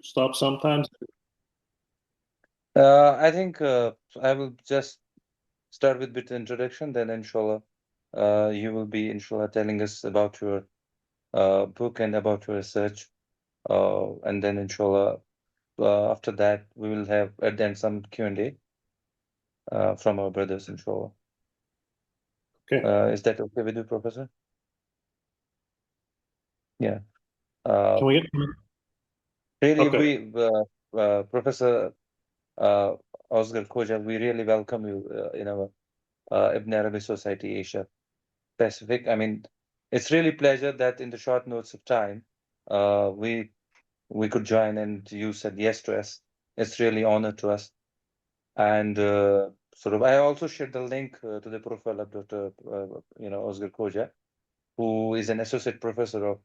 stop sometimes. I think I will just start with bit introduction, then inshallah, you will be inshallah telling us about your book and about your research, and then inshallah, after that we will have then some Q&A from our brothers, inshallah. Okay. Is that okay with you, Professor? Yeah. Can we get? Really, Okay. Professor uh, Özgür Koca, we really welcome you in our Ibn Arabi Society Asia Pacific. I mean, it's really pleasure that in the short notes of time, uh, we we could join and you said yes to us. It's really honor to us. And sort of, I also shared the link to the profile of Dr. Özgür Koca, who is an associate professor of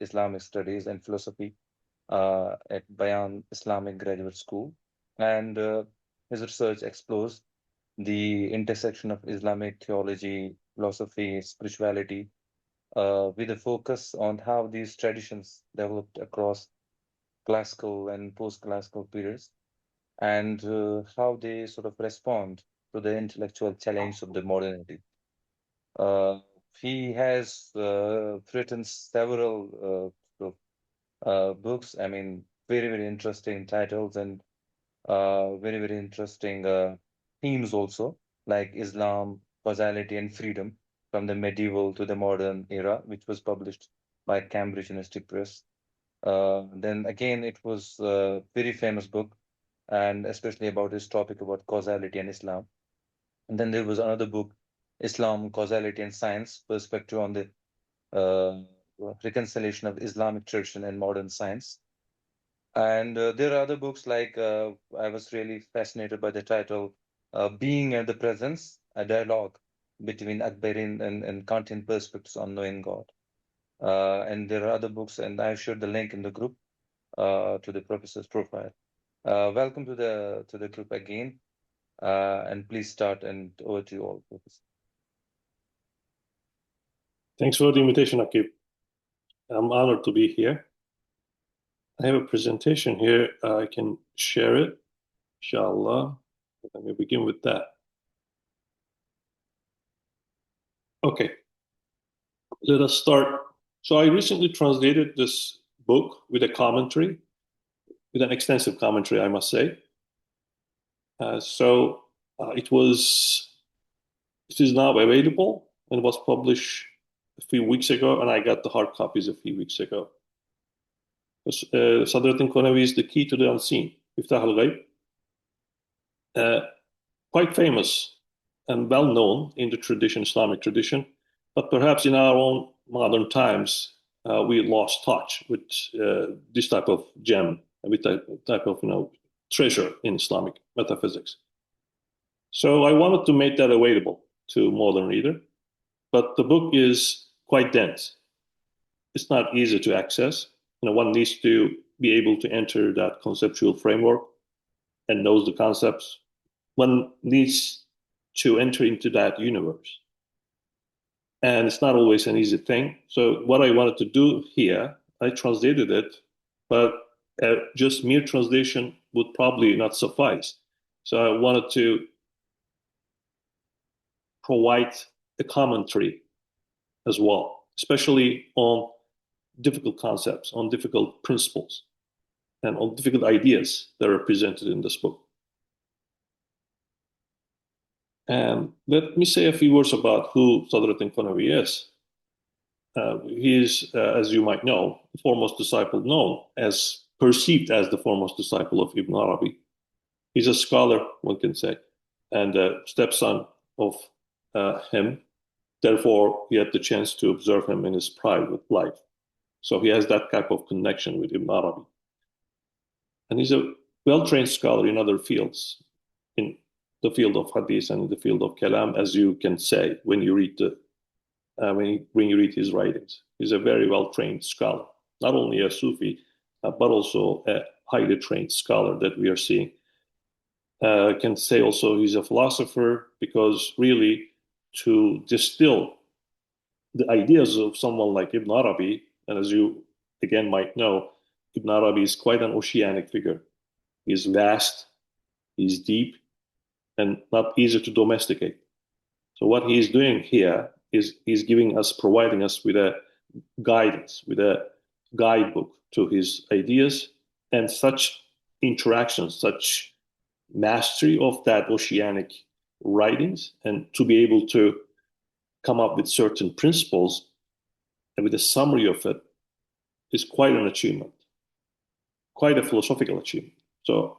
Islamic Studies and Philosophy at Bayan Islamic Graduate School. And his research explores the intersection of Islamic theology, philosophy, spirituality, with a focus on how these traditions developed across classical and post-classical periods and how they sort of respond to the intellectual challenge of the modernity. Uh, he has written several books, I mean, very, very interesting titles and very, very interesting themes also, like Islam, causality, and freedom from the medieval to the modern era, which was published by Cambridge University Press. Then again, it was a very famous book, and especially about this topic about causality and Islam. And then there was another book, Islam, Causality and Science, Perspective on the uh, Reconciliation of Islamic Tradition and Modern Science. And there are other books like I was really fascinated by the title Being and the Presence, a dialogue between Akbarian and Kantian perspectives on knowing God. And there are other books, and I shared the link in the group to the professor's profile. Welcome to the group again, and please start and over to you all, Professor. Thanks for the invitation, Akib. I'm honored to be here. I have a presentation here. I can share it, inshallah. Let me begin with that. Okay, let us start. So I recently translated this book with a commentary, with an extensive commentary, I must say. It is now available and was published a few weeks ago, and I got the hard copies a few weeks ago. Sadrettin Qunawi is the key to the unseen, Miftah al-Ghaib. Quite famous and well known in the tradition, Islamic tradition, but perhaps in our own modern times, we lost touch with this type of gem, with that type of treasure in Islamic metaphysics. So I wanted to make that available to modern reader, but the book is quite dense. It's not easy to access. One needs to be able to enter that conceptual framework and knows the concepts. One needs to enter into that universe. And it's not always an easy thing. So what I wanted to do here, I translated it, but just mere translation would probably not suffice. So I wanted to provide a commentary as well, especially on difficult concepts, on difficult principles, and on difficult ideas that are presented in this book. And let me say a few words about who Sadruddin Qunawi is. He is, as you might know, the foremost disciple known as perceived as the foremost disciple of Ibn Arabi. He's a scholar, one can say, and a stepson of him. Therefore, he had the chance to observe him in his private life. So he has that type of connection with Ibn Arabi. And he's a well-trained scholar in other fields, in the field of hadith and in the field of kalam, as you can say when you read when you read his writings. He's a very well-trained scholar, not only a Sufi, but also a highly trained scholar that we are seeing. I can say also he's a philosopher because really to distill the ideas of someone like Ibn Arabi, and as you again might know, Ibn Arabi is quite an oceanic figure. He's vast, he's deep, and not easy to domesticate. So what he's doing here is he's providing us with a guidance, with a guidebook to his ideas, and such interactions, such mastery of that oceanic writings, and to be able to come up with certain principles and with a summary of it is quite an achievement, quite a philosophical achievement. So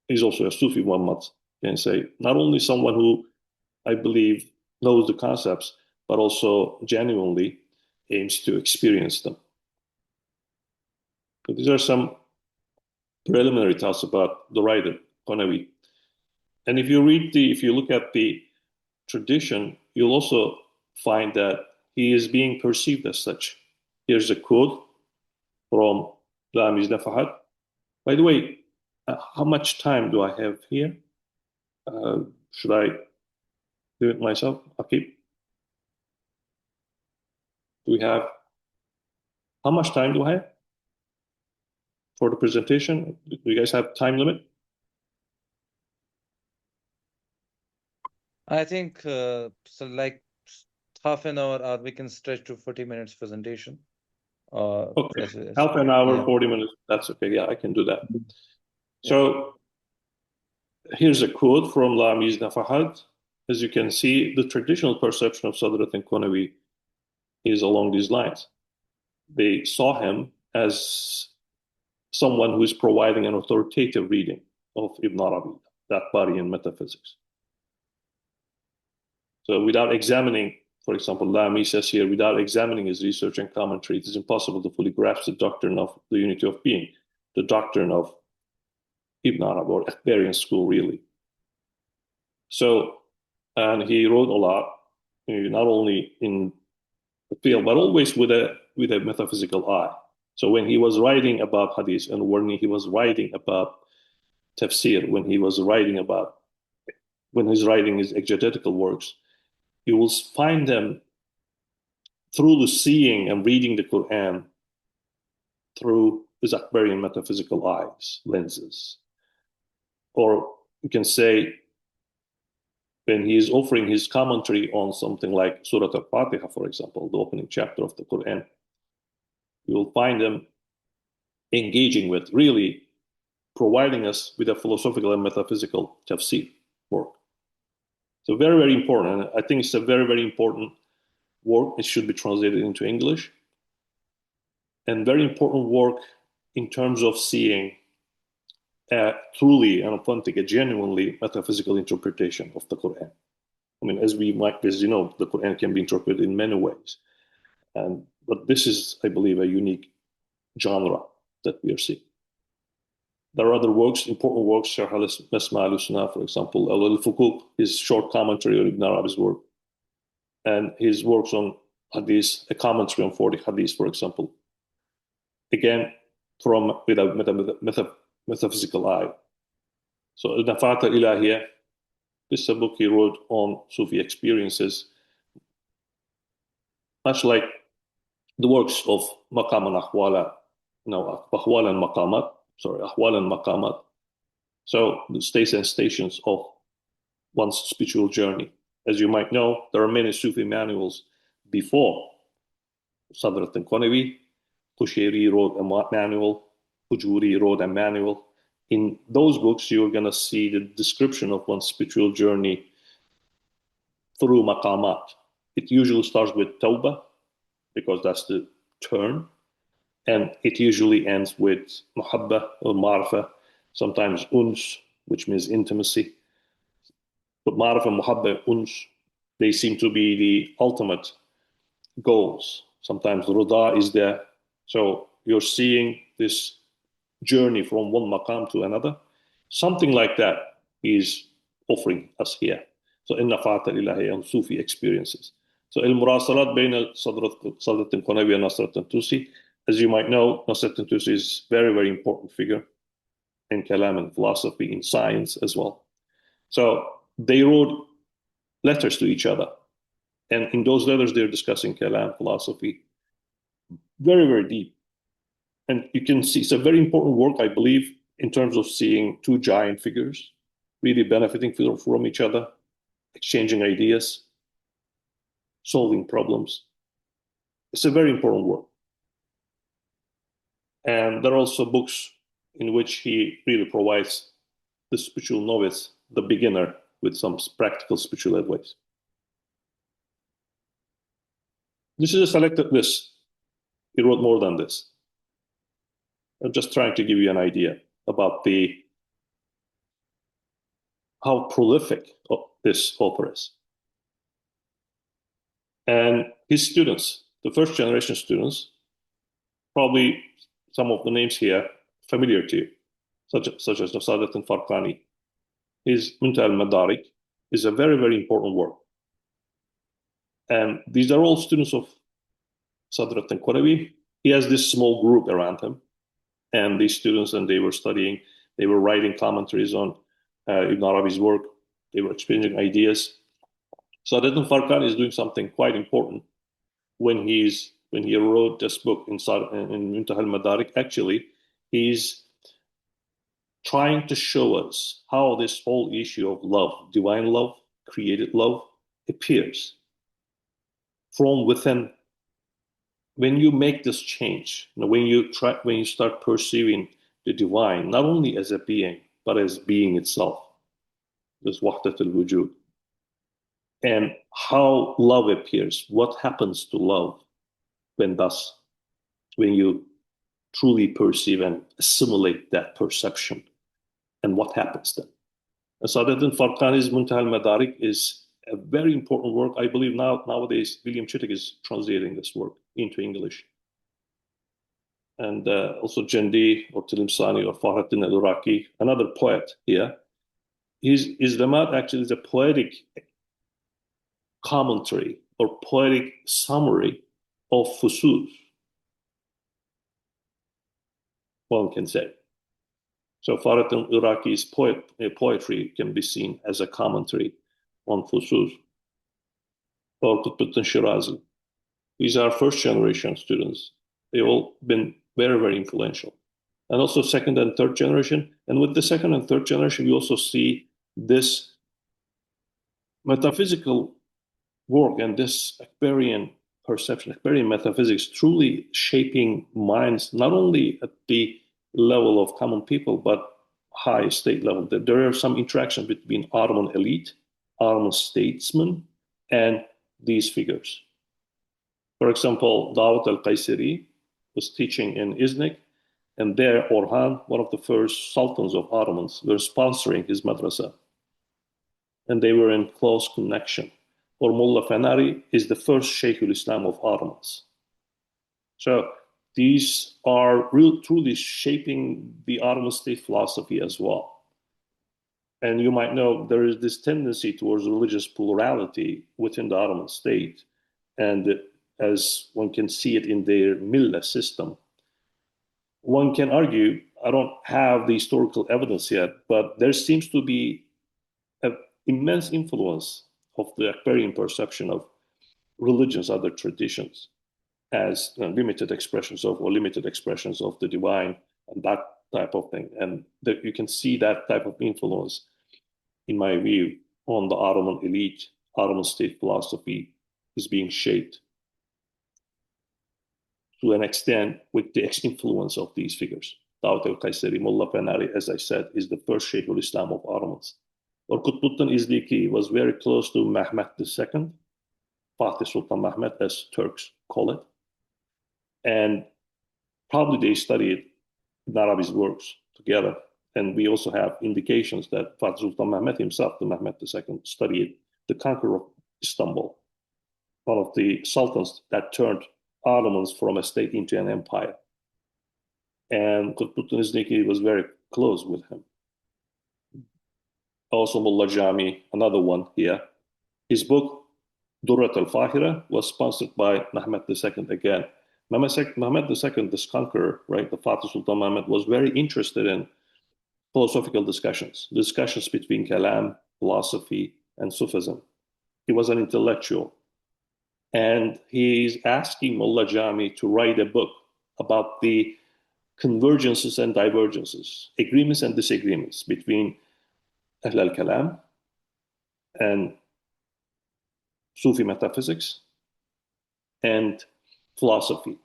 he's also a Sufi, one can say, not only someone who I believe knows the concepts, but also genuinely aims to experience them. So these are some preliminary thoughts about the writer, Qunawi. And if you look at the tradition, you'll also find that he is being perceived as such. Here's a quote from Ramiz Nafahat. By the way, how much time do I have here? Should I do it myself? Okay. How much time do I have for the presentation? Do you guys have time limit? I think so like half an hour, or we can stretch to 40 minutes presentation. Okay, half an hour, yeah. 40 minutes. That's okay. Yeah, I can do that. Yeah. So here's a quote from Ramiz Nafahat. As you can see, the traditional perception of Sadrat and Qunawi is along these lines. They saw him as someone who is providing an authoritative reading of Ibn Arabi, the Akbarian metaphysics. So without examining, for example, Lamy says here, without examining his research and commentary, it is impossible to fully grasp the doctrine of the unity of being, the doctrine of Ibn Arabi, or Akbarian school, really. So, and he wrote a lot, not only in the field, but always with a metaphysical eye. So when he was writing about hadith, and when he was writing about tafsir, when he's writing his exegetical works, you will find them through the seeing and reading the Quran through his Akbarian metaphysical eyes, lenses. Or you can say, when he is offering his commentary on something like Surah Al-Fatiha, for example, the opening chapter of the Quran, you will find them engaging with, really providing us with a philosophical and metaphysical tafsir work. So very, very important. And I think it's a very, very important work. It should be translated into English. And very important work in terms of seeing truly and authentic, a genuinely metaphysical interpretation of the Quran. I mean, as you know, the Quran can be interpreted in many ways. But this is, I believe, a unique genre that we are seeing. There are other works, important works, Sharh al-Masma al-Husna, for example, al-Fuquq, his short commentary on Ibn Arabi's work, and his works on hadith, a commentary on 40 hadith, for example. Again, with a metaphysical eye. So Nafat al-Ilahiyah, this is a book he wrote on Sufi experiences, much like the works of Maqam and Ahwal and Maqamat. Ahwal and Maqamat. So the states and stations of one's spiritual journey. As you might know, there are many Sufi manuals before Sadrat and Qunawi. Qushayri wrote a manual. Hujuri wrote a manual. In those books, you're going to see the description of one's spiritual journey through Maqamat. It usually starts with Tawbah, because that's the turn. And it usually ends with Muhabba or Ma'rifah, sometimes Uns, which means intimacy. But Ma'rifah, Muhabba, Uns, they seem to be the ultimate goals. Sometimes Rida is there. So you're seeing this journey from one maqam to another. Something like that is offering us here. So Inna Fata Ilahi and Sufi experiences. So Al-Murasalat Bain Sadrat al-Qunawi and Nasrat al-Tusi. As you might know, Nasrat al-Tusi is a very, very important figure in kalam and philosophy, in science as well. So they wrote letters to each other. And in those letters, they're discussing kalam, philosophy, very, very deep. And you can see it's a very important work, I believe, in terms of seeing two giant figures really benefiting from each other, exchanging ideas, solving problems. It's a very important work. And there are also books in which he really provides the spiritual novice, the beginner, with some practical spiritual advice. This is a selected list. He wrote more than this. I'm just trying to give you an idea about how prolific this author is. And his students, the first generation students, probably some of the names here familiar to you, such as Nasadat Farqani. His Muntaha al-Madarik is a very, very important work. And these are all students of Sadrat Qunawi. He has this small group around him. And these students, and they were studying, they were writing commentaries on Ibn Arabi's work. They were exchanging ideas. Sadrat Farqani is doing something quite important when he wrote this book in Muntaha al-Madarik. Actually, he's trying to show us how this whole issue of love, divine love, created love, appears from within. When you make this change, when you start perceiving the divine not only as a being but as being itself, this wahdat al-wujud, and how love appears, what happens to love when you truly perceive and assimilate that perception, and what happens then. And Sadat Farqani's Muntaha al-Madarik is a very important work. I believe nowadays William Chittick is translating this work into English. And also Jendi or Tilimsani or Fahrettin al-Iraqi, another poet here. His Izlamat actually is a poetic commentary or poetic summary of Fusus, one can say. So Fahrettin al-Iraqi's poetry can be seen as a commentary on Fusus, or Qutbuddin Shirazi. These are first generation students. They've all been very, very influential. And also second and third generation. And with the second and third generation, we also see this metaphysical work and this Akbarian perception, Akbarian metaphysics, truly shaping minds, not only at the level of common people, but high state level. There are some interactions between Ottoman elite, Ottoman statesmen, and these figures. For example, Dawud al-Qaysari was teaching in Iznik, and there Orhan, one of the first sultans of Ottomans, were sponsoring his madrasa. And they were in close connection. Or Mullah Fanari is the first Shaykh al-Islam of Ottomans. So these are truly shaping the Ottoman state philosophy as well. And you might know there is this tendency towards religious plurality within the Ottoman state. And as one can see it in their millah system, one can argue, I don't have the historical evidence yet, but there seems to be an immense influence of the Akbarian perception of religions, other traditions, as limited expressions of the divine and that type of thing. And that you can see that type of influence, in my view, on the Ottoman elite, Ottoman state philosophy is being shaped to an extent with the influence of these figures. Dawud al-Qaysari, Mullah Fanari, as I said, is the first Shaykh al-Islam of Ottomans. Or Qutbuddin Izliki was very close to Mehmed II, Fatih Sultan Mehmed, as Turks call it. And probably they studied Arabi's works together. And we also have indications that Fatih Sultan Mehmed himself, the Mehmed II, studied the conqueror of Istanbul, one of the sultans that turned Ottomans from a state into an empire. And Qutbuddin Izniki was very close with him. Also Mullah Jami, another one here. His book, Durrat al-Fahira, was sponsored by Mehmed II again. Mehmed II, this conqueror, right, the Fatih Sultan Mehmed, was very interested in philosophical discussions between kalam, philosophy, and Sufism. He was an intellectual. And he's asking Mullah Jami to write a book about the convergences and divergences, agreements and disagreements between Ahl al-Kalam and Sufi metaphysics and philosophy,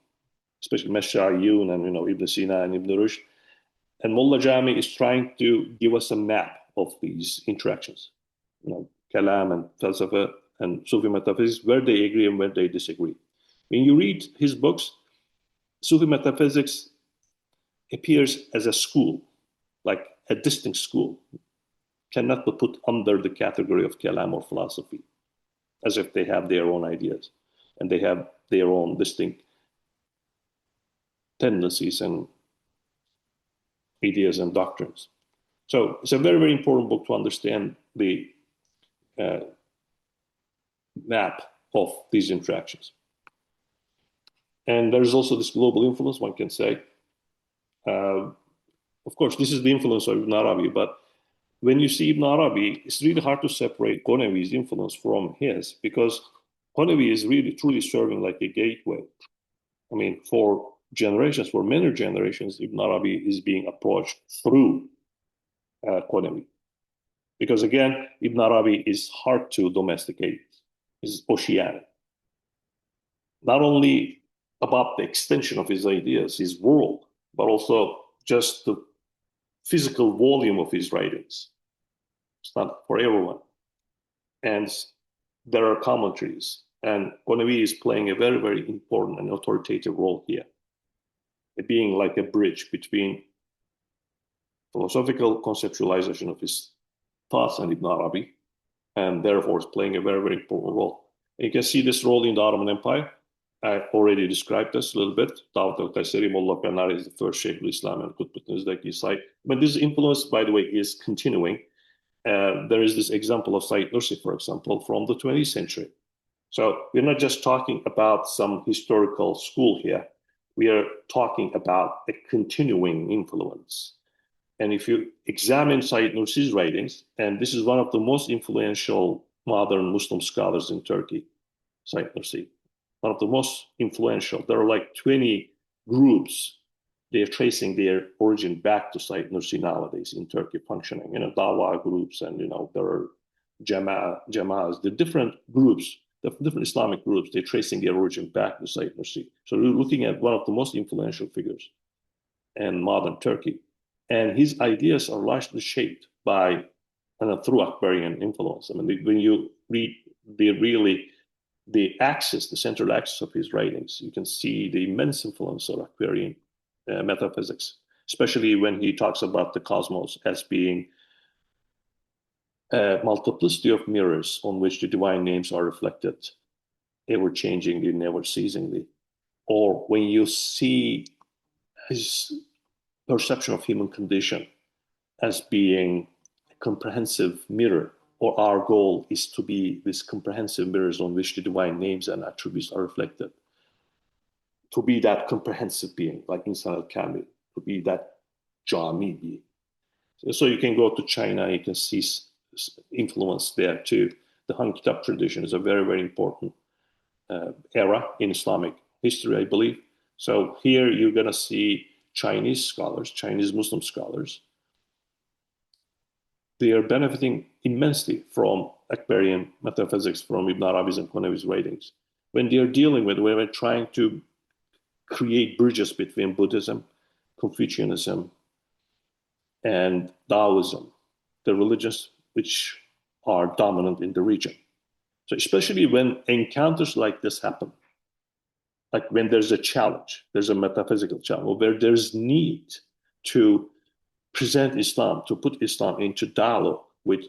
especially Mash'ariyun and Ibn Sina and Ibn Rushd. And Mullah Jami is trying to give us a map of these interactions, Kalam and falsafa and Sufi metaphysics, where they agree and where they disagree. When you read his books, Sufi metaphysics appears as a school, like a distinct school, cannot be put under the category of Kalam or philosophy, as if they have their own ideas and they have their own distinct tendencies and ideas and doctrines. So it's a very, very important book to understand the map of these interactions. And there's also this global influence, one can say. Of course, this is the influence of Ibn Arabi, but when you see Ibn Arabi, it's really hard to separate Qunawi's influence from his, because Qunawi is really truly serving like a gateway. I mean, for generations, for many generations, Ibn Arabi is being approached through Qunawi. Because again, Ibn Arabi is hard to domesticate, is oceanic. Not only about the extension of his ideas, his world, but also just the physical volume of his writings. It's not for everyone. And there are commentaries. And Qunawi is playing a very, very important and authoritative role here, being like a bridge between philosophical conceptualization of his thoughts and Ibn Arabi, and therefore is playing a very, very important role. And you can see this role in the Ottoman Empire. I already described this a little bit. Dawud al-Qaysari, Mullah Bernari is the first Sheikh al-Islam and Qutb al Said. But this influence, by the way, is continuing. There is this example of Said Nursi, for example, from the 20th century. So we're not just talking about some historical school here. We are talking about a continuing influence. And if you examine Said Nursi's writings, and this is one of the most influential modern Muslim scholars in Turkey, Said Nursi, one of the most influential. There are like 20 groups. They are tracing their origin back to Said Nursi nowadays in Turkey functioning, Dawa groups, and, there are Jama'as, the different groups, the different Islamic groups, they're tracing their origin back to Said Nursi. So we're looking at one of the most influential figures in modern Turkey. And his ideas are largely shaped by, through Akbarian influence. I mean, when you read the central axis of his writings, you can see the immense influence of Akbarian metaphysics, especially when he talks about the cosmos as being a multiplicity of mirrors on which the divine names are reflected, ever-changingly, never-ceasingly. Or when you see his perception of human condition as being a comprehensive mirror, or our goal is to be these comprehensive mirrors on which the divine names and attributes are reflected. To be that comprehensive being, like Insan al-Kamil, to be that Jami being. So you can go to China, you can see influence there too. The Han Kitab tradition is a very, very important era in Islamic history, I believe. So here you're going to see Chinese scholars, Chinese Muslim scholars. They are benefiting immensely from Akbarian metaphysics, from Ibn Arabi's and Qunawi's writings. When they are dealing with, when we're trying to create bridges between Buddhism, Confucianism, and Taoism, the religions which are dominant in the region. So especially when encounters like this happen, like when there's a challenge, there's a metaphysical challenge, where there's need to present Islam, to put Islam into dialogue with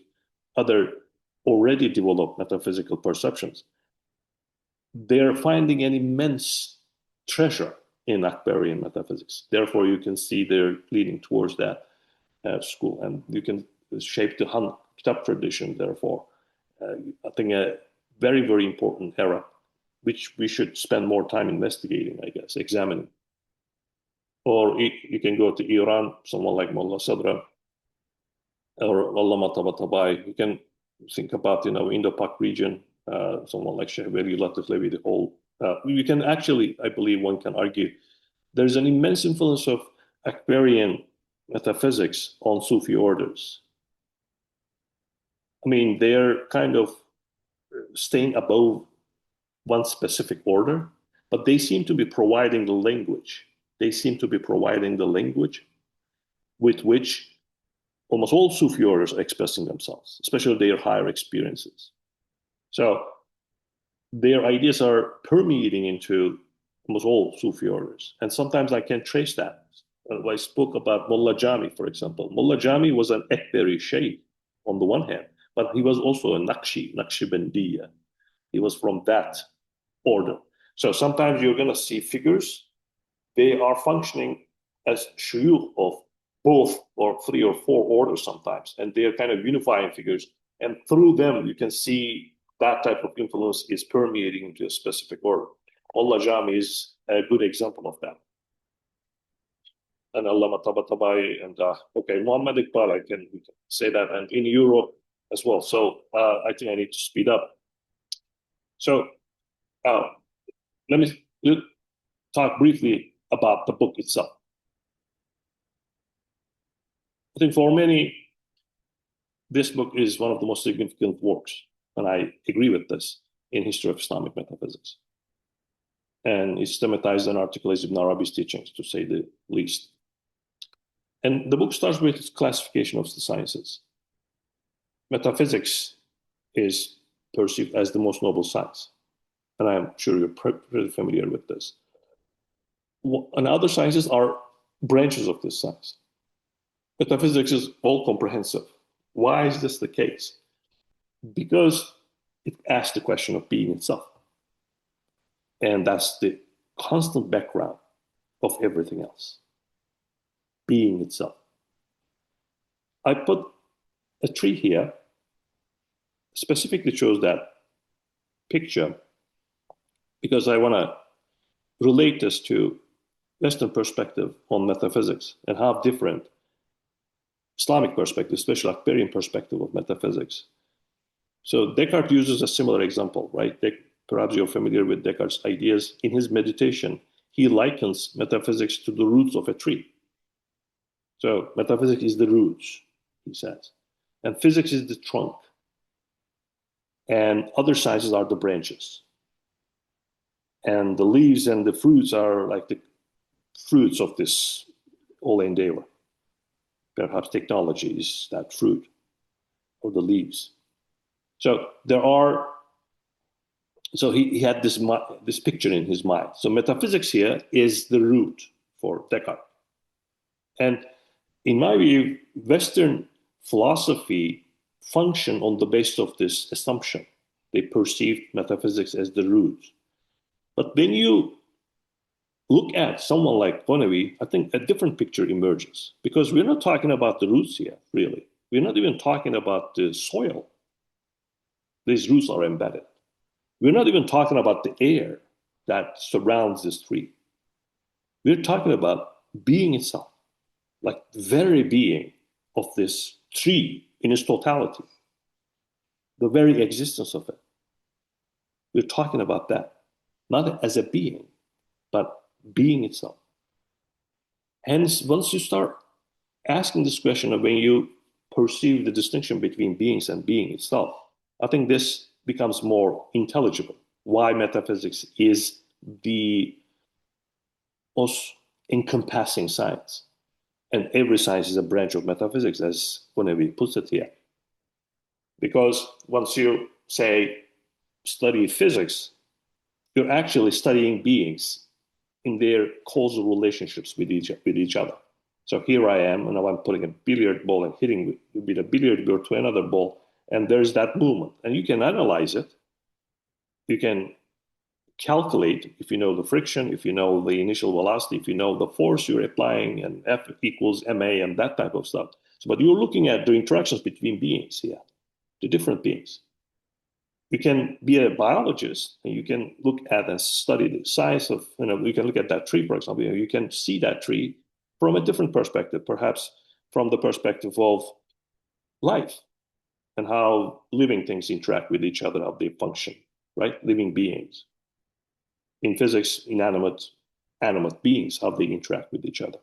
other already developed metaphysical perceptions, they're finding an immense treasure in Akbarian metaphysics. Therefore, you can see they're leaning towards that school, and you can shape the Han Kitab tradition, therefore. I think a very, very important era, which we should spend more time investigating, I guess, examining. Or you can go to Iran, someone like Mullah Sadra or Allama Tabatabai. You can think about, Indo-Pak region, someone like Sheikh Wali Latif Levi, the whole. You can actually, I believe one can argue, there's an immense influence of Akbarian metaphysics on Sufi orders. I mean, they're kind of staying above one specific order, but they seem to be providing the language. They seem to be providing the language with which almost all Sufi orders are expressing themselves, especially their higher experiences. So their ideas are permeating into almost all Sufi orders. And sometimes I can trace that. I spoke about Mullah Jami, for example. Mullah Jami was an Akbari Shaykh on the one hand, but he was also a Naqshbandiya. He was from that order. So sometimes you're going to see figures, they are functioning as shuyukh of both or three or four orders sometimes, and they are kind of unifying figures. And through them, you can see that type of influence is permeating into a specific order. Mullah Jami is a good example of that. And Allama Tabatabai and okay, Muhammad Iqbal, we can say that, and in Europe as well. So I think I need to speed up. So let me talk briefly about the book itself. I think for many, this book is one of the most significant works, and I agree with this, in history of Islamic metaphysics. And it systematized and articulates Ibn Arabi's teachings, to say the least. And the book starts with its classification of the sciences. Metaphysics is perceived as the most noble science, and I'm sure you're pretty familiar with this. And other sciences are branches of this science. Metaphysics is all comprehensive. Why is this the case? Because it asks the question of being itself. And that's the constant background of everything else. Being itself. I put a tree here, specifically chose that picture because I want to relate this to Western perspective on metaphysics and how different Islamic perspective, especially Akbarian perspective of metaphysics. So Descartes uses a similar example, right? Perhaps you're familiar with Descartes' ideas. In his meditation, he likens metaphysics to the roots of a tree. So metaphysics is the roots, he says. And physics is the trunk. And other sciences are the branches. And the leaves and the fruits are like the fruits of this whole endeavor. Perhaps technology is that fruit or the leaves. So he had this picture in his mind. So metaphysics here is the root for Descartes. And in my view, Western philosophy functioned on the basis of this assumption. They perceived metaphysics as the root. But when you look at someone like Qunawi, I think a different picture emerges, because we're not talking about the roots here, really. We're not even talking about the soil. These roots are embedded. We're not even talking about the air that surrounds this tree. We're talking about being itself, like the very being of this tree in its totality, the very existence of it. We're talking about that, not as a being, but being itself. Hence, once you start asking this question of when you perceive the distinction between beings and being itself, I think this becomes more intelligible. Why metaphysics is the most encompassing science. And every science is a branch of metaphysics, as Qunawi puts it here. Because once you say study physics, you're actually studying beings in their causal relationships with each other. So here I am, and now I'm putting a billiard ball and hitting with a billiard ball to another ball, and there's that movement. And you can analyze it. You can calculate, if you know the friction, if you know the initial velocity, if you know the force you're applying, and F equals ma and that type of stuff. So, but you're looking at the interactions between beings here, the different beings. You can be a biologist and you can look at and study the science of, you can look at that tree, for example. You can see that tree from a different perspective, perhaps from the perspective of life and how living things interact with each other, how they function, right? Living beings. In physics, animate beings, how they interact with each other.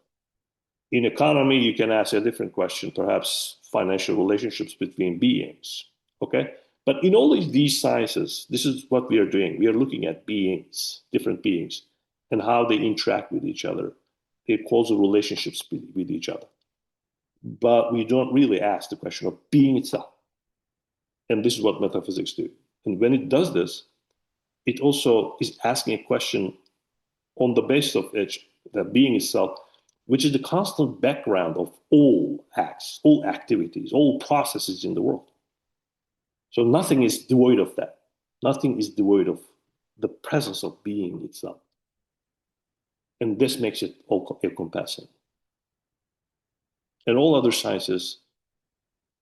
In economy, you can ask a different question, perhaps financial relationships between beings. Okay? But in all these sciences, this is what we are doing. We are looking at beings, different beings, and how they interact with each other, their causal relationships with each other. But we don't really ask the question of being itself. And this is what metaphysics do. And when it does this, it also is asking a question on the basis of which the being itself, which is the constant background of all acts, all activities, all processes in the world. So nothing is devoid of that. Nothing is devoid of the presence of being itself. And this makes it all encompassing. And all other sciences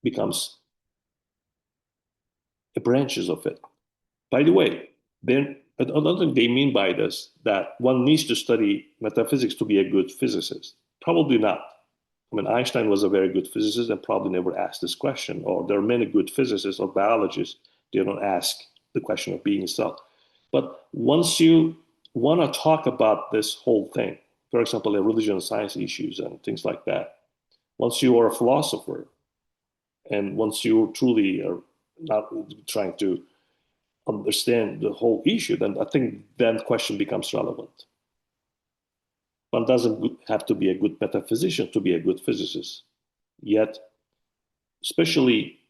becomes branches of it. By the way, then another thing they mean by this, that one needs to study metaphysics to be a good physicist. Probably not. I mean, Einstein was a very good physicist and probably never asked this question. Or there are many good physicists or biologists, they don't ask the question of being itself. But once you want to talk about this whole thing, for example, religion and science issues and things like that, once you are a philosopher and once you truly are not trying to understand the whole issue, then I think that question becomes relevant. One doesn't have to be a good metaphysician to be a good physicist. Yet, especially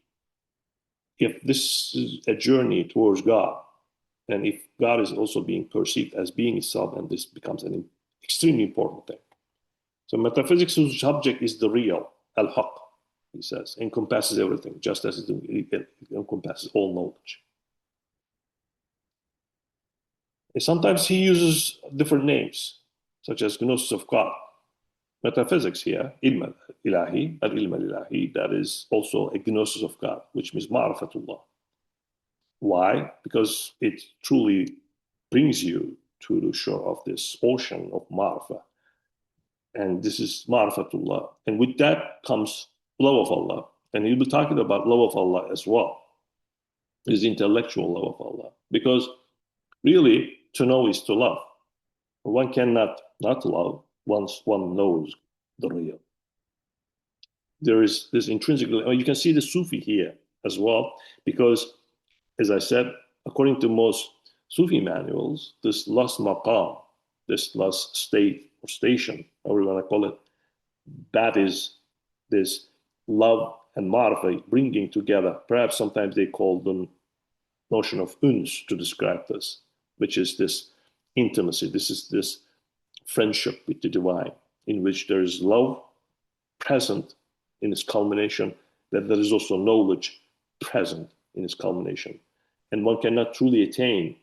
if this is a journey towards God, and if God is also being perceived as being itself, and this becomes an extremely important thing. So metaphysics' whose subject is the real, al-haq, he says, encompasses everything, just as it encompasses all knowledge. And sometimes he uses different names, such as gnosis of God. Metaphysics here, ilm al-ilahi, al-ilm al-ilahi, that is also a gnosis of God, which means ma'rifatullah. Why? Because it truly brings you to the shore of this ocean of ma'rifah. And this is ma'rifatullah. And with that comes love of Allah. And he'll be talking about love of Allah as well. Is intellectual love of Allah. Because really, to know is to love. One cannot not love once one knows the real. There is this intrinsically, you can see the Sufi here as well, because, as I said, according to most Sufi manuals, this last maqam, this last state or station, however you want to call it, that is this love and ma'rifah bringing together. Perhaps sometimes they call the notion of uns to describe this, which is this intimacy. This is this friendship with the divine, in which there is love present in its culmination, that there is also knowledge present in its culmination. And one cannot truly attain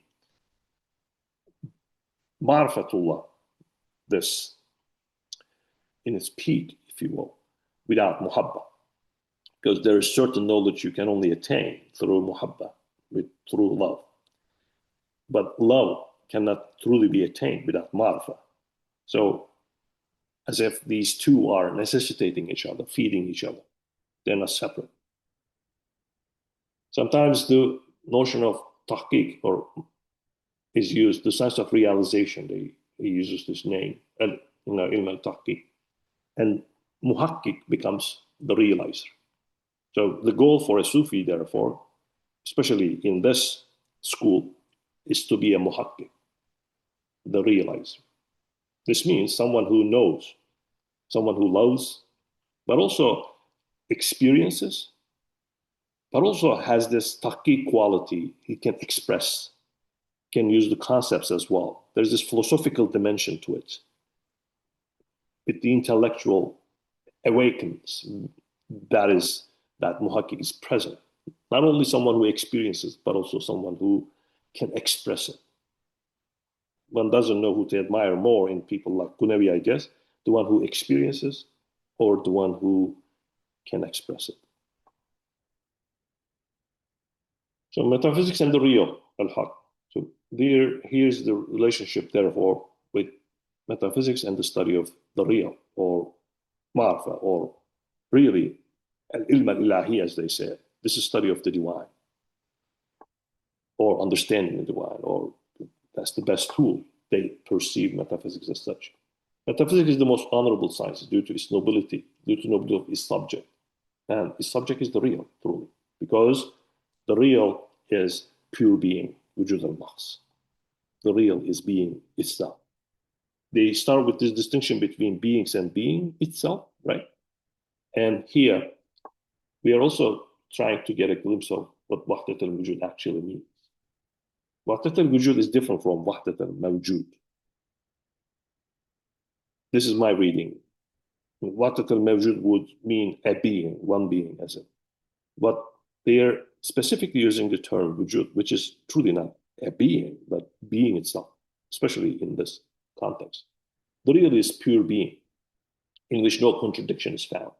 ma'rifatullah, this in its peak, if you will, without muhabba. Because there is certain knowledge you can only attain through muhabba, through love. But love cannot truly be attained without ma'rifah. So, as if these two are necessitating each other, feeding each other. They're not separate. Sometimes the notion of tahqiq is used, the sense of realization, he uses this name, ilm al-tahqiq. And muhaqqiq becomes the realizer. So the goal for a Sufi, therefore, especially in this school, is to be a muhaqqiq, the realizer. This means someone who knows, someone who loves, but also experiences, but also has this tahqiq quality. He can express, can use the concepts as well. There's this philosophical dimension to it. With the intellectual awakens, that muhaqqiq is present. Not only someone who experiences, but also someone who can express it. One doesn't know who to admire more in people like Qunawi, I guess, the one who experiences or the one who can express it. So metaphysics and the real, al-haq. So here's the relationship, therefore, with metaphysics and the study of the real, or ma'rifah, or really, al-ilm al-ilahi, as they say. This is study of the divine, or understanding the divine, or that's the best tool. They perceive metaphysics as such. Metaphysics is the most honorable science due to its nobility, due to nobility of its subject. And its subject is the real, truly, because the real is pure being, wujud al-mahs. The real is being itself. They start with this distinction between beings and being itself, right? And here, we are also trying to get a glimpse of what wahdat al-wujud actually means. Wahdat al-wujud is different from wahdat al-mawjud. This is my reading. Wahdat al-mawjud would mean a being, one being, as it. But they are specifically using the term wujud, which is truly not a being, but being itself, especially in this context. The real is pure being, in which no contradiction is found.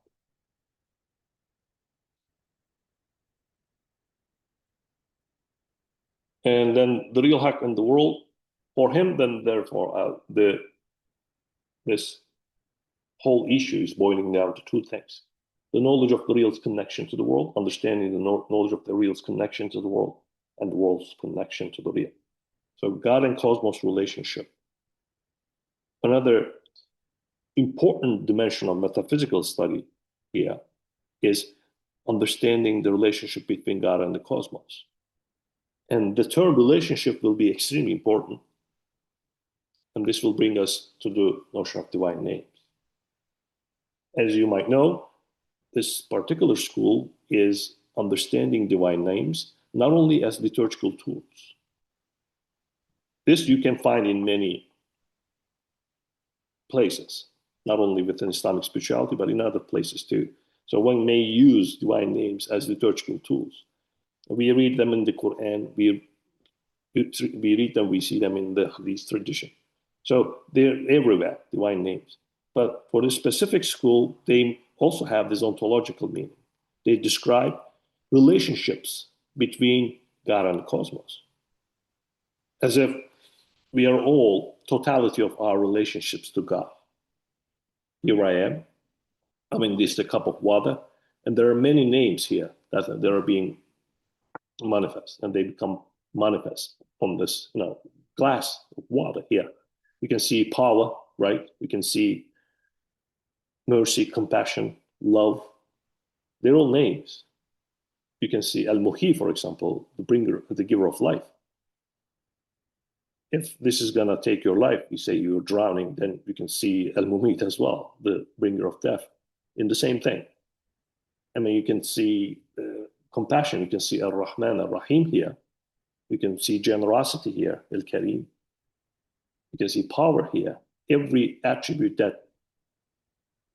And then the real haq in the world, for him, then therefore, this whole issue is boiling down to two things. The knowledge of the real's connection to the world, understanding the knowledge of the real's connection to the world, and the world's connection to the real. So God and cosmos relationship. Another important dimension of metaphysical study here is understanding the relationship between God and the cosmos. And the term relationship will be extremely important. And this will bring us to the notion of divine names. As you might know, this particular school is understanding divine names not only as liturgical tools. This you can find in many places, not only within Islamic spirituality, but in other places too. So one may use divine names as liturgical tools. We read them in the Quran, we read them, we see them in the Hadith tradition. So they're everywhere, divine names. But for this specific school, they also have this ontological meaning. They describe relationships between God and the cosmos, as if we are all totality of our relationships to God. Here I am. I'm in this cup of water, and there are many names here that are being manifest, and they become manifest from this, glass of water here. We can see power, right? We can see mercy, compassion, love. They're all names. You can see Al-Muhi, for example, the giver of life. If this is going to take your life, you say you're drowning, then you can see Al-Mumit as well, the bringer of death, in the same thing. I mean, you can see compassion. You can see Ar-Rahman, Ar-Rahim here. You can see generosity here, Al-Karim. You can see power here. Every attribute that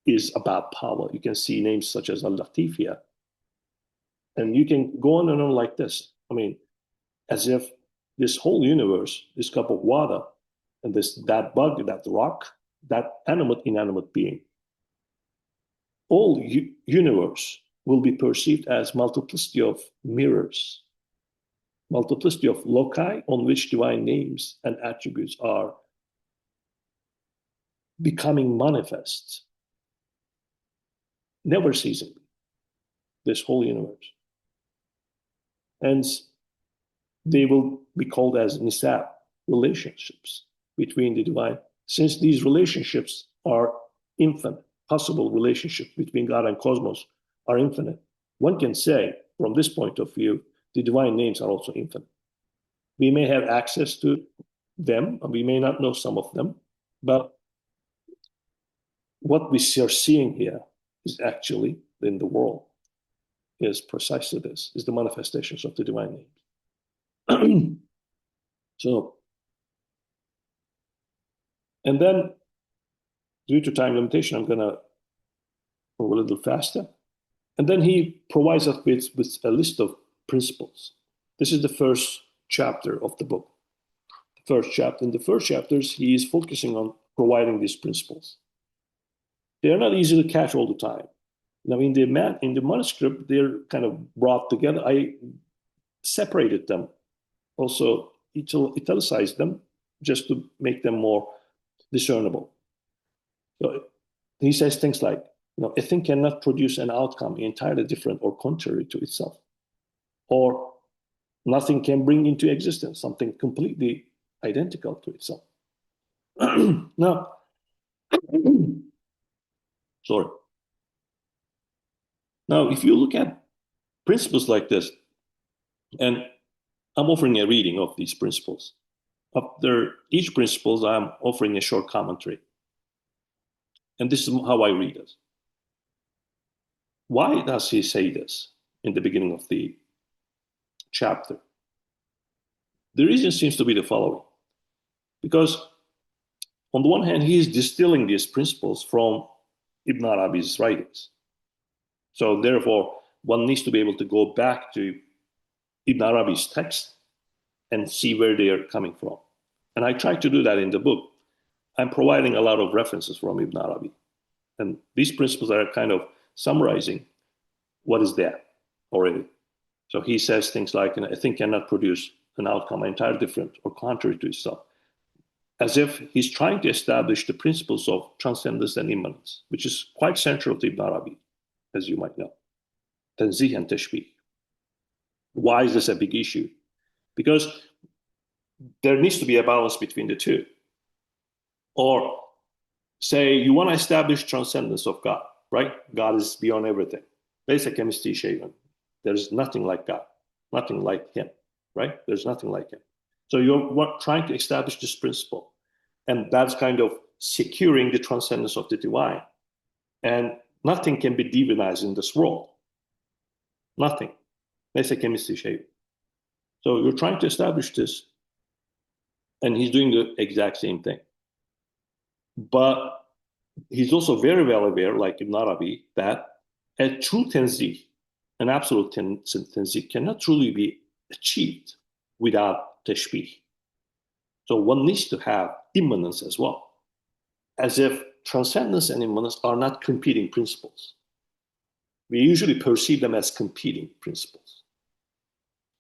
is about power. You can see names such as Al-Latif here. And you can go on and on like this. I mean, as if this whole universe, this cup of water, and that bug, that rock, that inanimate being, all universe will be perceived as multiplicity of mirrors, multiplicity of loci on which divine names and attributes are becoming manifest, never ceasing, this whole universe. And they will be called as nisab, relationships between the divine, since these relationships are infinite, possible relationships between God and cosmos are infinite. One can say, from this point of view, the divine names are also infinite. We may have access to them, and we may not know some of them, but what we are seeing here is actually in the world is precisely this, is the manifestations of the divine names. So, and then due to time limitation, I'm going to go a little faster. And then he provides us with a list of principles. This is the first chapter of the book. The first chapter. In the first chapters, he is focusing on providing these principles. They are not easy to catch all the time. Now, in the manuscript, they're kind of brought together. I separated them, also italicized them, just to make them more discernible. So he says things like, a thing cannot produce an outcome entirely different or contrary to itself. Or nothing can bring into existence something completely identical to itself. Now, Sorry. Now, if you look at principles like this, and I'm offering a reading of these principles. After each principle, I'm offering a short commentary. And this is how I read it. Why does he say this in the beginning of the chapter? The reason seems to be the following. Because on the one hand, he is distilling these principles from Ibn Arabi's writings. So therefore, one needs to be able to go back to Ibn Arabi's text and see where they are coming from. And I try to do that in the book. I'm providing a lot of references from Ibn Arabi. And these principles are kind of summarizing what is there already. So he says things like, a thing cannot produce an outcome entirely different or contrary to itself, as if he's trying to establish the principles of transcendence and immanence, which is quite central to Ibn Arabi, as you might know. Tanzih and tashbih. Why is this a big issue? Because there needs to be a balance between the two. Or say you want to establish transcendence of God, right? God is beyond everything. Basic chemistry shaven. There's nothing like God, nothing like him, right? There's nothing like him. So you're trying to establish this principle. And that's kind of securing the transcendence of the divine. And nothing can be divinized in this world. Nothing. Basic chemistry shaven. So you're trying to establish this. And he's doing the exact same thing. But he's also very well aware, like Ibn Arabi, that a true tanzih, an absolute tanzih, cannot truly be achieved without tashbih. So one needs to have immanence as well, as if transcendence and immanence are not competing principles. We usually perceive them as competing principles.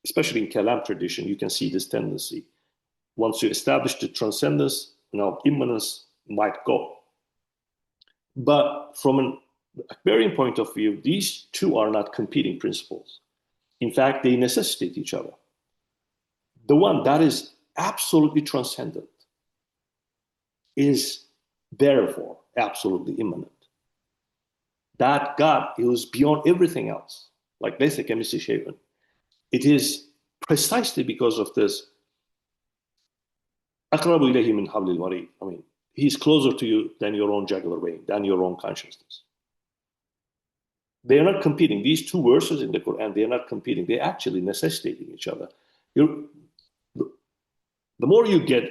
Especially in kalam tradition, you can see this tendency. Once you establish the transcendence, immanence might go. But from an Akbarian point of view, these two are not competing principles. In fact, they necessitate each other. The one that is absolutely transcendent is therefore absolutely immanent. That God is beyond everything else, like basic chemistry shaven. It is precisely because of this. أقرب إليه من حبل الوريد. I mean, he's closer to you than your own jugular vein, than your own consciousness. They are not competing. These two verses in the Quran, they are not competing. They're actually necessitating each other. The more you get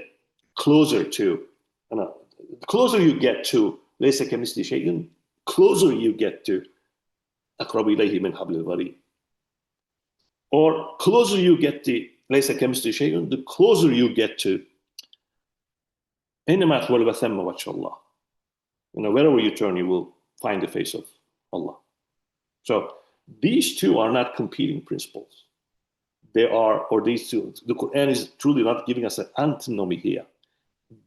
closer to, the closer you get to ليس كمثله شيء, closer you get to أقرب إليه من حبل الوريد. Or closer you get to ليس كمثله شيء, the closer you get to أينما تولوا ثم وجه الله. Wherever you turn, you will find the face of Allah. So these two are not competing principles. They are, or these two, the Quran is truly not giving us an antinomy here.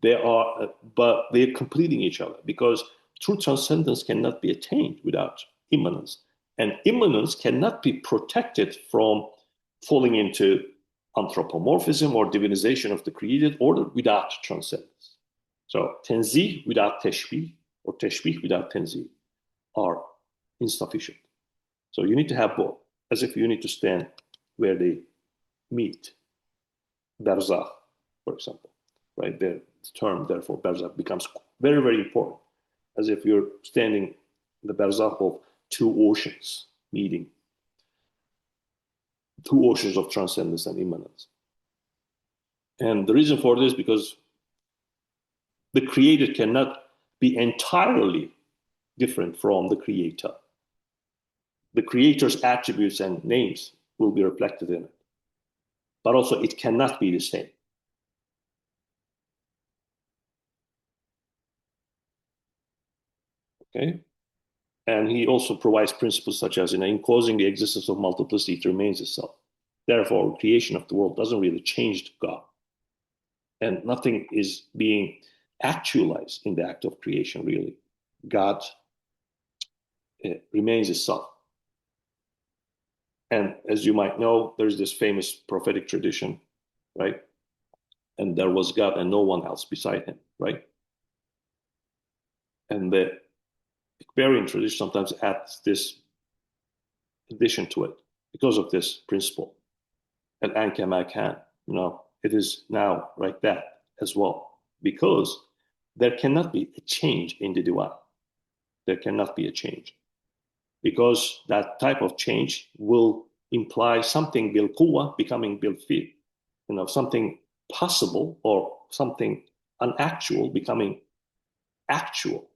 They are, but they're completing each other, because true transcendence cannot be attained without immanence. And immanence cannot be protected from falling into anthropomorphism or divinization of the created order without transcendence. So tanzih without tashbih, or tashbih without tanzih, are insufficient. So you need to have both, as if you need to stand where they meet. Barzakh, for example, right? The term, therefore, barzakh becomes very, very important, as if you're standing in the barzakh of two oceans meeting, two oceans of transcendence and immanence. And the reason for this is because the created cannot be entirely different from the creator. The creator's attributes and names will be reflected in it, but also it cannot be the same. Okay? And he also provides principles such as, in causing the existence of multiplicity, it remains itself. Therefore, creation of the world doesn't really change God. And nothing is being actualized in the act of creation, really. God remains itself. And as you might know, there's this famous prophetic tradition, right? And there was God and no one else beside him, right? And the Akbarian tradition sometimes adds this addition to it because of this principle. And Ankama can, it is now like that as well, because there cannot be a change in the divine. There cannot be a change, because that type of change will imply something bil quwwa becoming bil fi'l, something possible or something unactual becoming actual.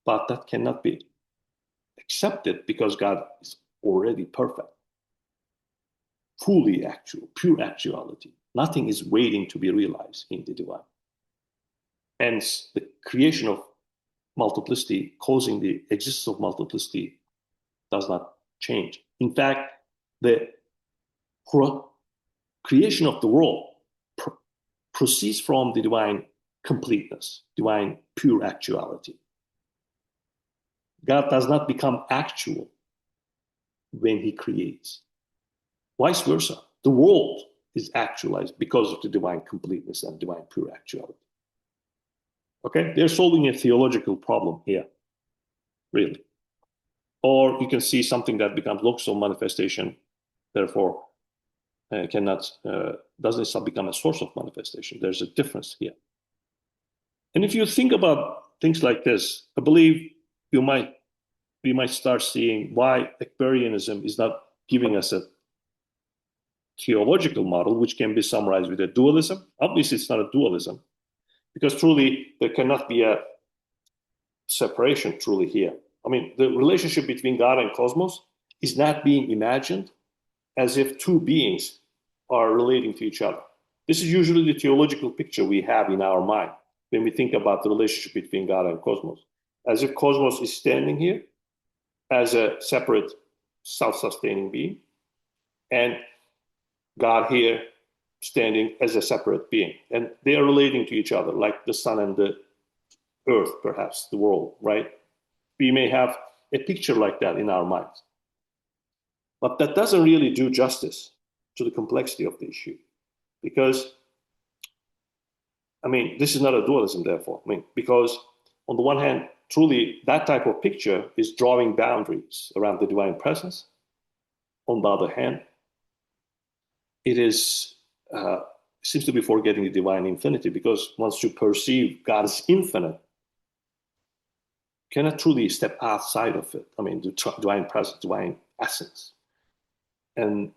But that cannot be accepted because God is already perfect, fully actual, pure actuality. Nothing is waiting to be realized in the divine. Hence, the creation of multiplicity, causing the existence of multiplicity, does not change. In fact, the creation of the world proceeds from the divine completeness, divine pure actuality. God does not become actual when he creates. Vice versa. The world is actualized because of the divine completeness and divine pure actuality. Okay? They're solving a theological problem here, really. Or you can see something that becomes locus of manifestation, therefore doesn't become a source of manifestation. There's a difference here. And if you think about things like this, I believe we might start seeing why Akbarianism is not giving us a theological model which can be summarized with a dualism. Obviously, it's not a dualism, because truly there cannot be a separation truly here. I mean, the relationship between God and cosmos is not being imagined as if two beings are relating to each other. This is usually the theological picture we have in our mind when we think about the relationship between God and cosmos, as if cosmos is standing here as a separate self-sustaining being, and God here standing as a separate being. And they are relating to each other, like the sun and the earth, perhaps, the world, right? We may have a picture like that in our minds. But that doesn't really do justice to the complexity of the issue. Because, this is not a dualism, therefore. Because on the one hand, truly, that type of picture is drawing boundaries around the divine presence. On the other hand, it seems to be forgetting the divine infinity, because once you perceive God as infinite, you cannot truly step outside of it. The divine presence, divine essence. And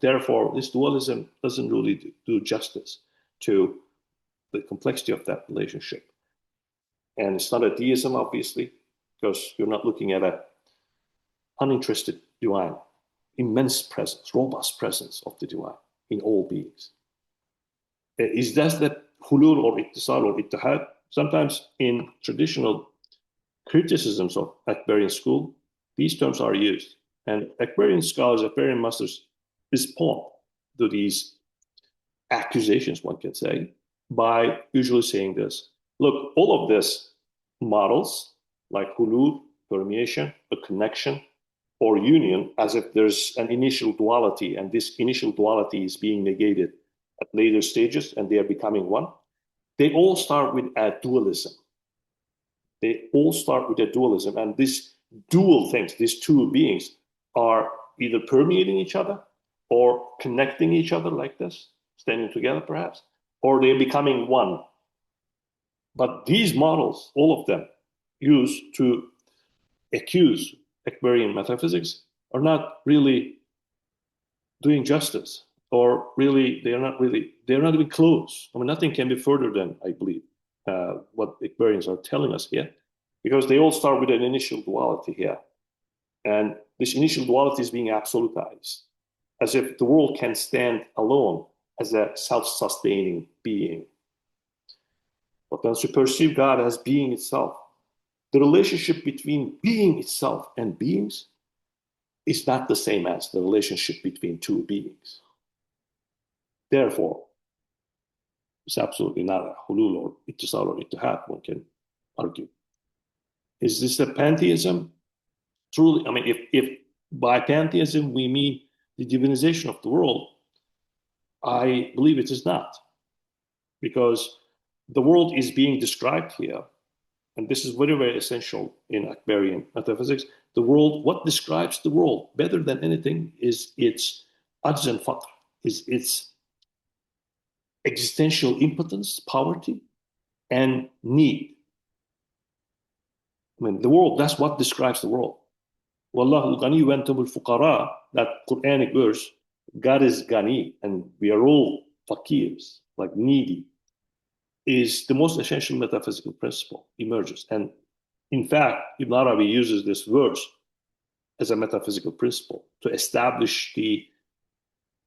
therefore, this dualism doesn't really do justice to the complexity of that relationship. And it's not a deism, obviously, because you're not looking at an uninterested divine, immense presence, robust presence of the divine in all beings. Is that the hulul or ittisal or ittihad? Sometimes in traditional criticisms of Akbarian school, these terms are used. And Akbarian scholars, Akbarian masters respond to these accusations, one can say, by usually saying this. Look, all of this models, like hulul, permeation, a connection, or union, as if there's an initial duality, and this initial duality is being negated at later stages, and they are becoming one. They all start with a dualism. And these dual things, these two beings, are either permeating each other or connecting each other like this, standing together perhaps, or they're becoming one. But these models, all of them, used to accuse Akbarian metaphysics, are not really doing justice, or really they're not even close. Nothing can be further than, I believe, what Akbarians are telling us here, because they all start with an initial duality here. And this initial duality is being absolutized, as if the world can stand alone as a self-sustaining being. But once you perceive God as being itself, the relationship between being itself and beings is not the same as the relationship between two beings. Therefore, it's absolutely not a hulul or ittisal or ittihad, one can argue. Is this a pantheism? Truly, if by pantheism we mean the divinization of the world, I believe it is not. Because the world is being described here and this is very, very essential in Akbarian metaphysics, the world, what describes the world better than anything is its ajz and faqr, is its existential impotence, poverty, and need. I mean, the world, that's what describes the world. Wallahu ghani wa antumul fuqara, that Quranic verse, God is ghani, and we are all fakirs, like needy, is the most essential metaphysical principle emerges. And in fact, Ibn Arabi uses this verse as a metaphysical principle to establish the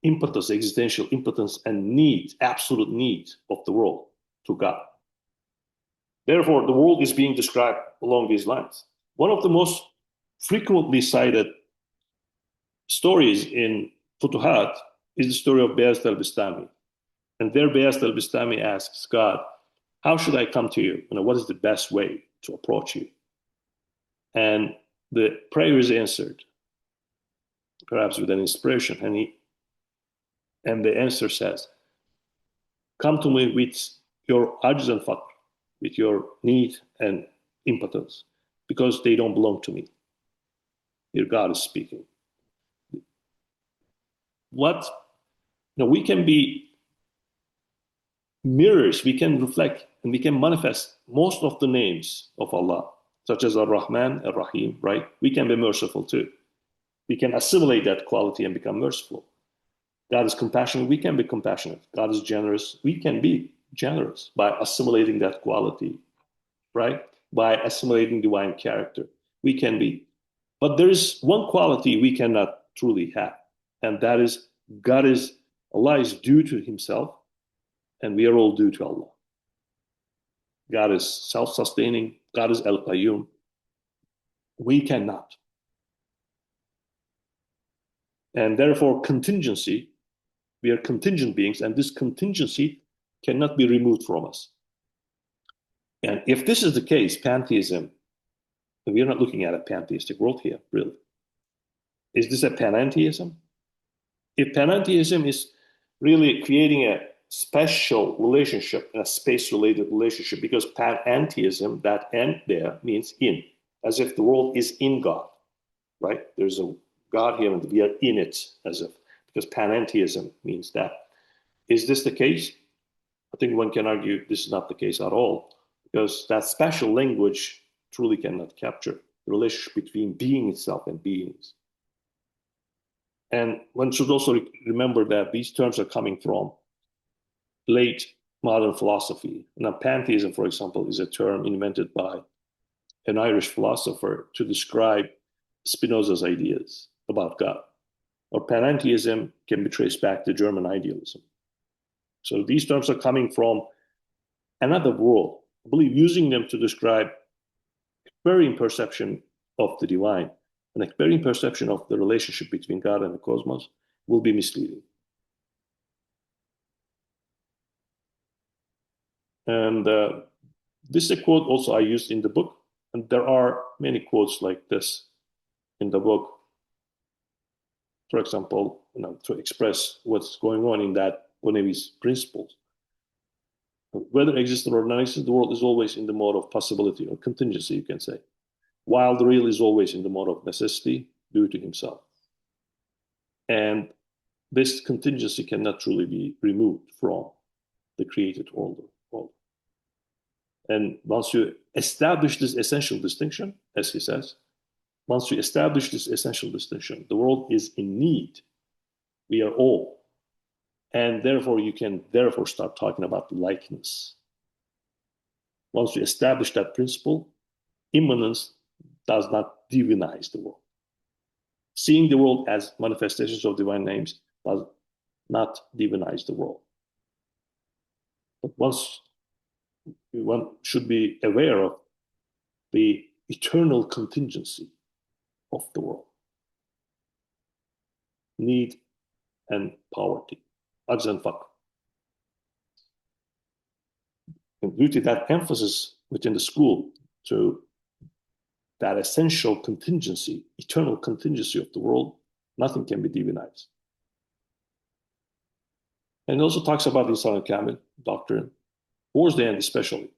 impotence, existential impotence and need, absolute need of the world to God. Therefore, the world is being described along these lines. One of the most frequently cited stories in Futuhat is the story of Bayezid al-Bistami. And there Bayezid al-Bistami asks God, how should I come to you? What is the best way to approach you? And the prayer is answered, perhaps with an inspiration. And the answer says, come to me with your ajz and faqr, with your need and impotence, because they don't belong to me. Here God is speaking. We can be mirrors, we can reflect, and we can manifest most of the names of Allah, such as Ar-Rahman, Ar-Rahim, right? We can be merciful too. We can assimilate that quality and become merciful. God is compassionate, we can be compassionate. God is generous, we can be generous by assimilating that quality, right? By assimilating divine character, we can be. But there is one quality we cannot truly have, and that is Allah is due to himself, and we are all due to Allah. God is self-sustaining, God is Al-Qayyum. We cannot. And therefore, contingency, we are contingent beings, and this contingency cannot be removed from us. And if this is the case, pantheism, we are not looking at a pantheistic world here, really. Is this a panentheism? If panentheism is really creating a special relationship, a space-related relationship, because panentheism, that "and" there means in, as if the world is in God, right? There's a God here and we are in it, as if, because panentheism means that. Is this the case? I think one can argue this is not the case at all, because that special language truly cannot capture the relationship between being itself and beings. And one should also remember that these terms are coming from late modern philosophy. Now, pantheism, for example, is a term invented by an Irish philosopher to describe Spinoza's ideas about God. Or panentheism can be traced back to German idealism. So these terms are coming from another world. I believe using them to describe Akbarian perception of the divine, an Akbarian perception of the relationship between God and the cosmos will be misleading. And this is a quote also I used in the book, and there are many quotes like this in the book. For example, to express what's going on in that Qunawi's principles. Whether existent or non-existent, the world is always in the mode of possibility or contingency, you can say, while the real is always in the mode of necessity due to himself. And this contingency cannot truly be removed from the created world. And once you establish this essential distinction, as he says, once you establish this essential distinction, the world is in need. We are all. And therefore, you can start talking about likeness. Once you establish that principle, immanence does not divinize the world. Seeing the world as manifestations of divine names does not divinize the world. But one should be aware of the eternal contingency of the world. Need and poverty. Ajz and faqr. And due to that emphasis within the school to that essential contingency, eternal contingency of the world, nothing can be divinized. And it also talks about the Islamic Kamil doctrine, towards the end especially,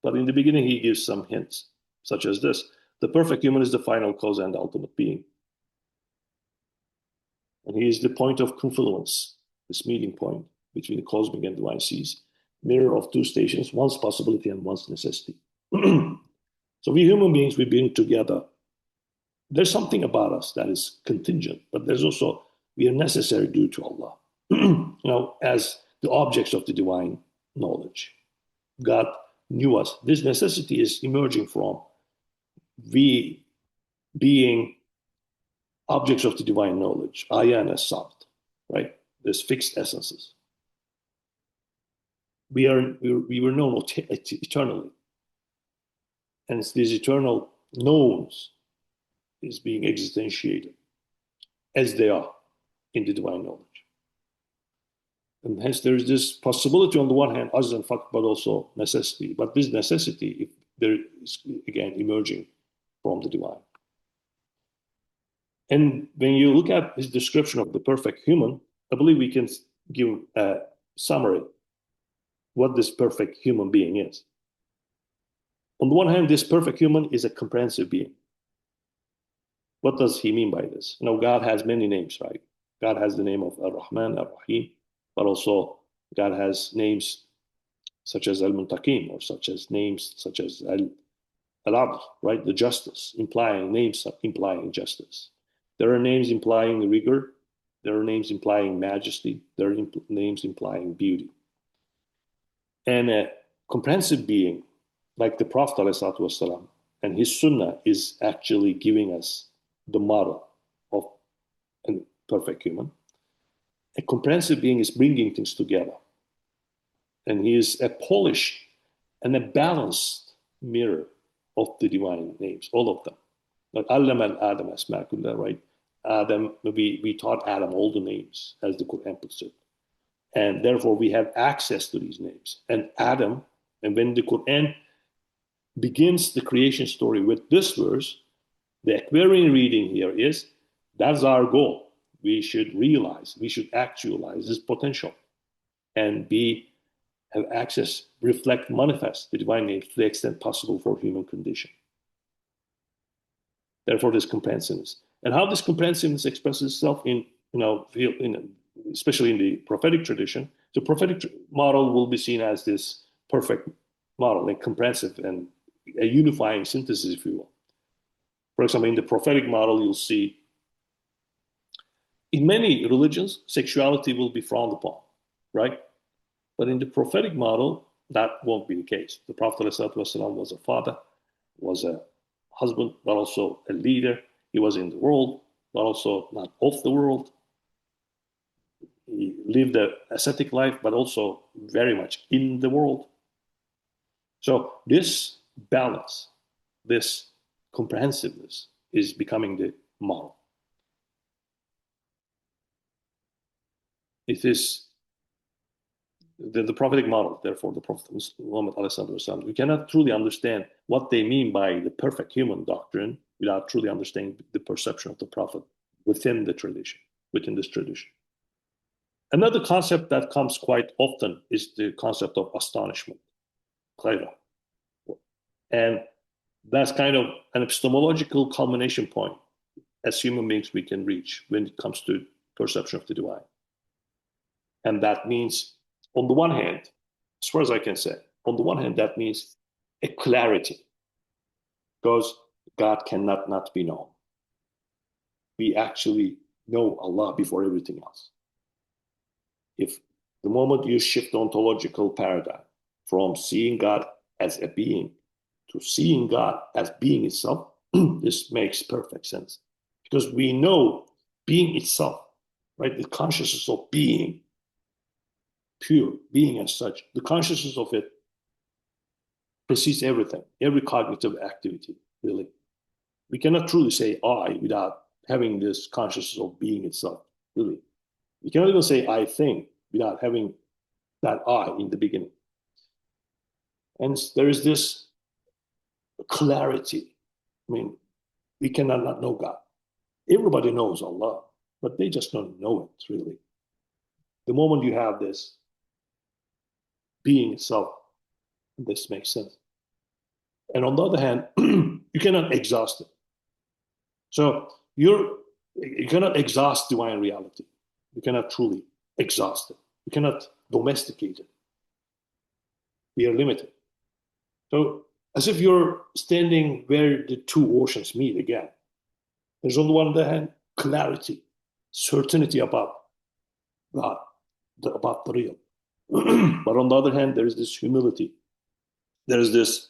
But in the beginning, he gives some hints, such as this. The perfect human is the final cause and ultimate being. And he is the point of confluence, this meeting point between the cosmic and divine seas, mirror of two stations, one's possibility and one's necessity. So we human beings, we being together. There's something about us that is contingent, but there's also, we are necessary due to Allah, as the objects of the divine knowledge. God knew us. This necessity is emerging from we being objects of the divine knowledge, ayan as soft, right? There's fixed essences. We were known eternally. And these eternal knowns is being existentiated as they are in the divine knowledge. And hence there is this possibility on the one hand, ajz and faqr, but also necessity. But this necessity, if there is again emerging from the divine. And when you look at his description of the perfect human, I believe we can give a summary what this perfect human being is. On the one hand, this perfect human is a comprehensive being. What does he mean by this? God has many names, right? God has the name of Ar-Rahman, Ar-Rahim, but also God has names such as Al-Muntaqim, or names such as Al-Adl, right? The justice, names implying justice. There are names implying rigor. There are names implying majesty. There are names implying beauty. And a comprehensive being, like the Prophet ﷺ, and his sunnah is actually giving us the model of a perfect human. A comprehensive being is bringing things together. And he is a polished and a balanced mirror of the divine names, all of them. Like Allama al-Adam asma kullah, right? Adam, we taught Adam all the names, as the Quran puts it. And therefore, we have access to these names. And Adam, and when the Quran begins the creation story with this verse, the Akbarian reading here is, that's our goal. We should realize, we should actualize this potential and have access, reflect, manifest the divine names to the extent possible for human condition. Therefore, this comprehensiveness. And how this comprehensiveness expresses itself especially in the prophetic tradition, the prophetic model will be seen as this perfect model, like comprehensive and a unifying synthesis, if you will. For example, in the prophetic model, you'll see in many religions, sexuality will be frowned upon, right? But in the prophetic model, that won't be the case. The Prophet ﷺ was a father, was a husband, but also a leader. He was in the world, but also not of the world. He lived an ascetic life, but also very much in the world. So this balance, this comprehensiveness is becoming the model. It is the prophetic model, therefore, the Prophet Muhammad, we cannot truly understand what they mean by the perfect human doctrine without truly understanding the perception of the Prophet within the tradition, within this tradition. Another concept that comes quite often is the concept of astonishment, khayra. And that's kind of an epistemological culmination point as human beings we can reach when it comes to perception of the divine. And that means, on the one hand, as far as I can say, on the one hand, that means a clarity, because God cannot not be known. We actually know Allah before everything else. If the moment you shift the ontological paradigm from seeing God as a being to seeing God as being itself, this makes perfect sense. Because we know being itself, right? The consciousness of being, pure being as such, the consciousness of it precedes everything, every cognitive activity, really. We cannot truly say I without having this consciousness of being itself, really. We cannot even say I think without having that I in the beginning. And there is this clarity. I mean, we cannot not know God. Everybody knows Allah, but they just don't know it, really. The moment you have this being itself, this makes sense. And on the other hand, you cannot exhaust it. So you cannot exhaust divine reality. You cannot truly exhaust it. You cannot domesticate it. We are limited. So as if you're standing where the two oceans meet again. There's on the one hand clarity, certainty about God, about the real. But on the other hand, there is this humility. There is this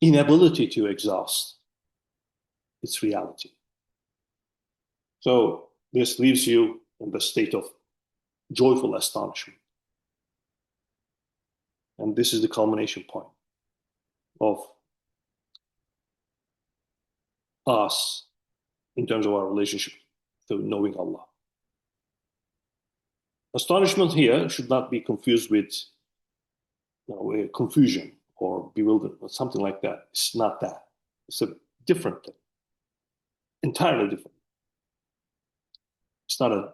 inability to exhaust its reality. So this leaves you in the state of joyful astonishment. And this is the culmination point of us in terms of our relationship to knowing Allah. Astonishment here should not be confused with confusion or bewilderment or something like that. It's not that. It's a different thing, entirely different. It's not a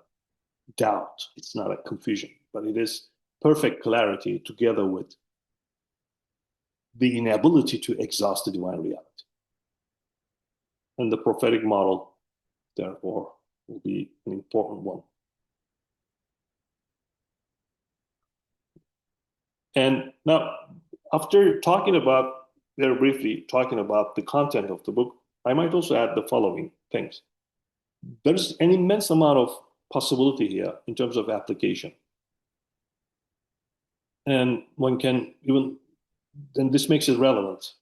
doubt. It's not a confusion, but it is perfect clarity together with the inability to exhaust the divine reality. And the prophetic model, therefore, will be an important one. And now, after talking about, very briefly, talking about the content of the book, I might also add the following things. There's an immense amount of possibility here in terms of application. And one can even, then this makes it relevant.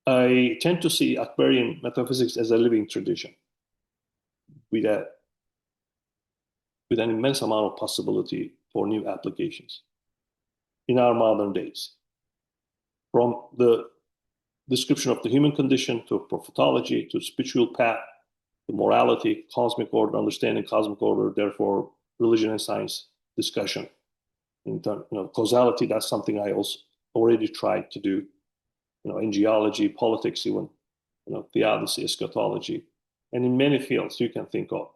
I tend to see Akbarian metaphysics as a living tradition with an immense amount of possibility for new applications in our modern days. From the description of the human condition to prophetology, to spiritual path, to morality, cosmic order, understanding cosmic order, therefore religion and science discussion. In terms, causality, that's something I also already tried to do, in geology, politics, even, theodicy, eschatology, and in many fields you can think of.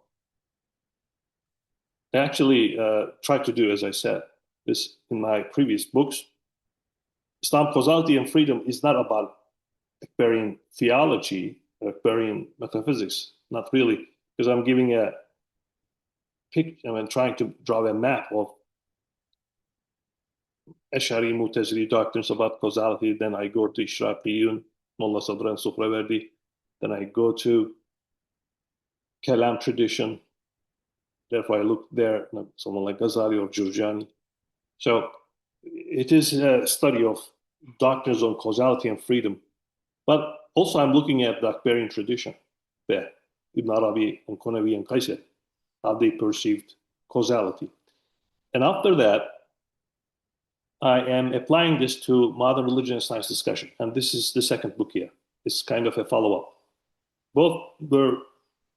I actually tried to do, as I said, this in my previous books. Islam, Causality, and Freedom is not about Akbarian theology, Akbarian metaphysics, not really, because I'm giving a picture, I'm trying to draw a map of Ash'ari, Mu'tazili doctrines about causality. Then I go to Ishraqiyun, Mullah Sadr and Suhrawardi. Then I go to kalam tradition. Therefore, I look there, someone like Ghazali or Jurjani. So it is a study of doctrines on causality and freedom. But also I'm looking at the Akbarian tradition there, Ibn Arabi and Qunawi and Qaisar, how they perceived causality. And after that, I am applying this to modern religion and science discussion. And this is the second book here. It's kind of a follow-up. Both were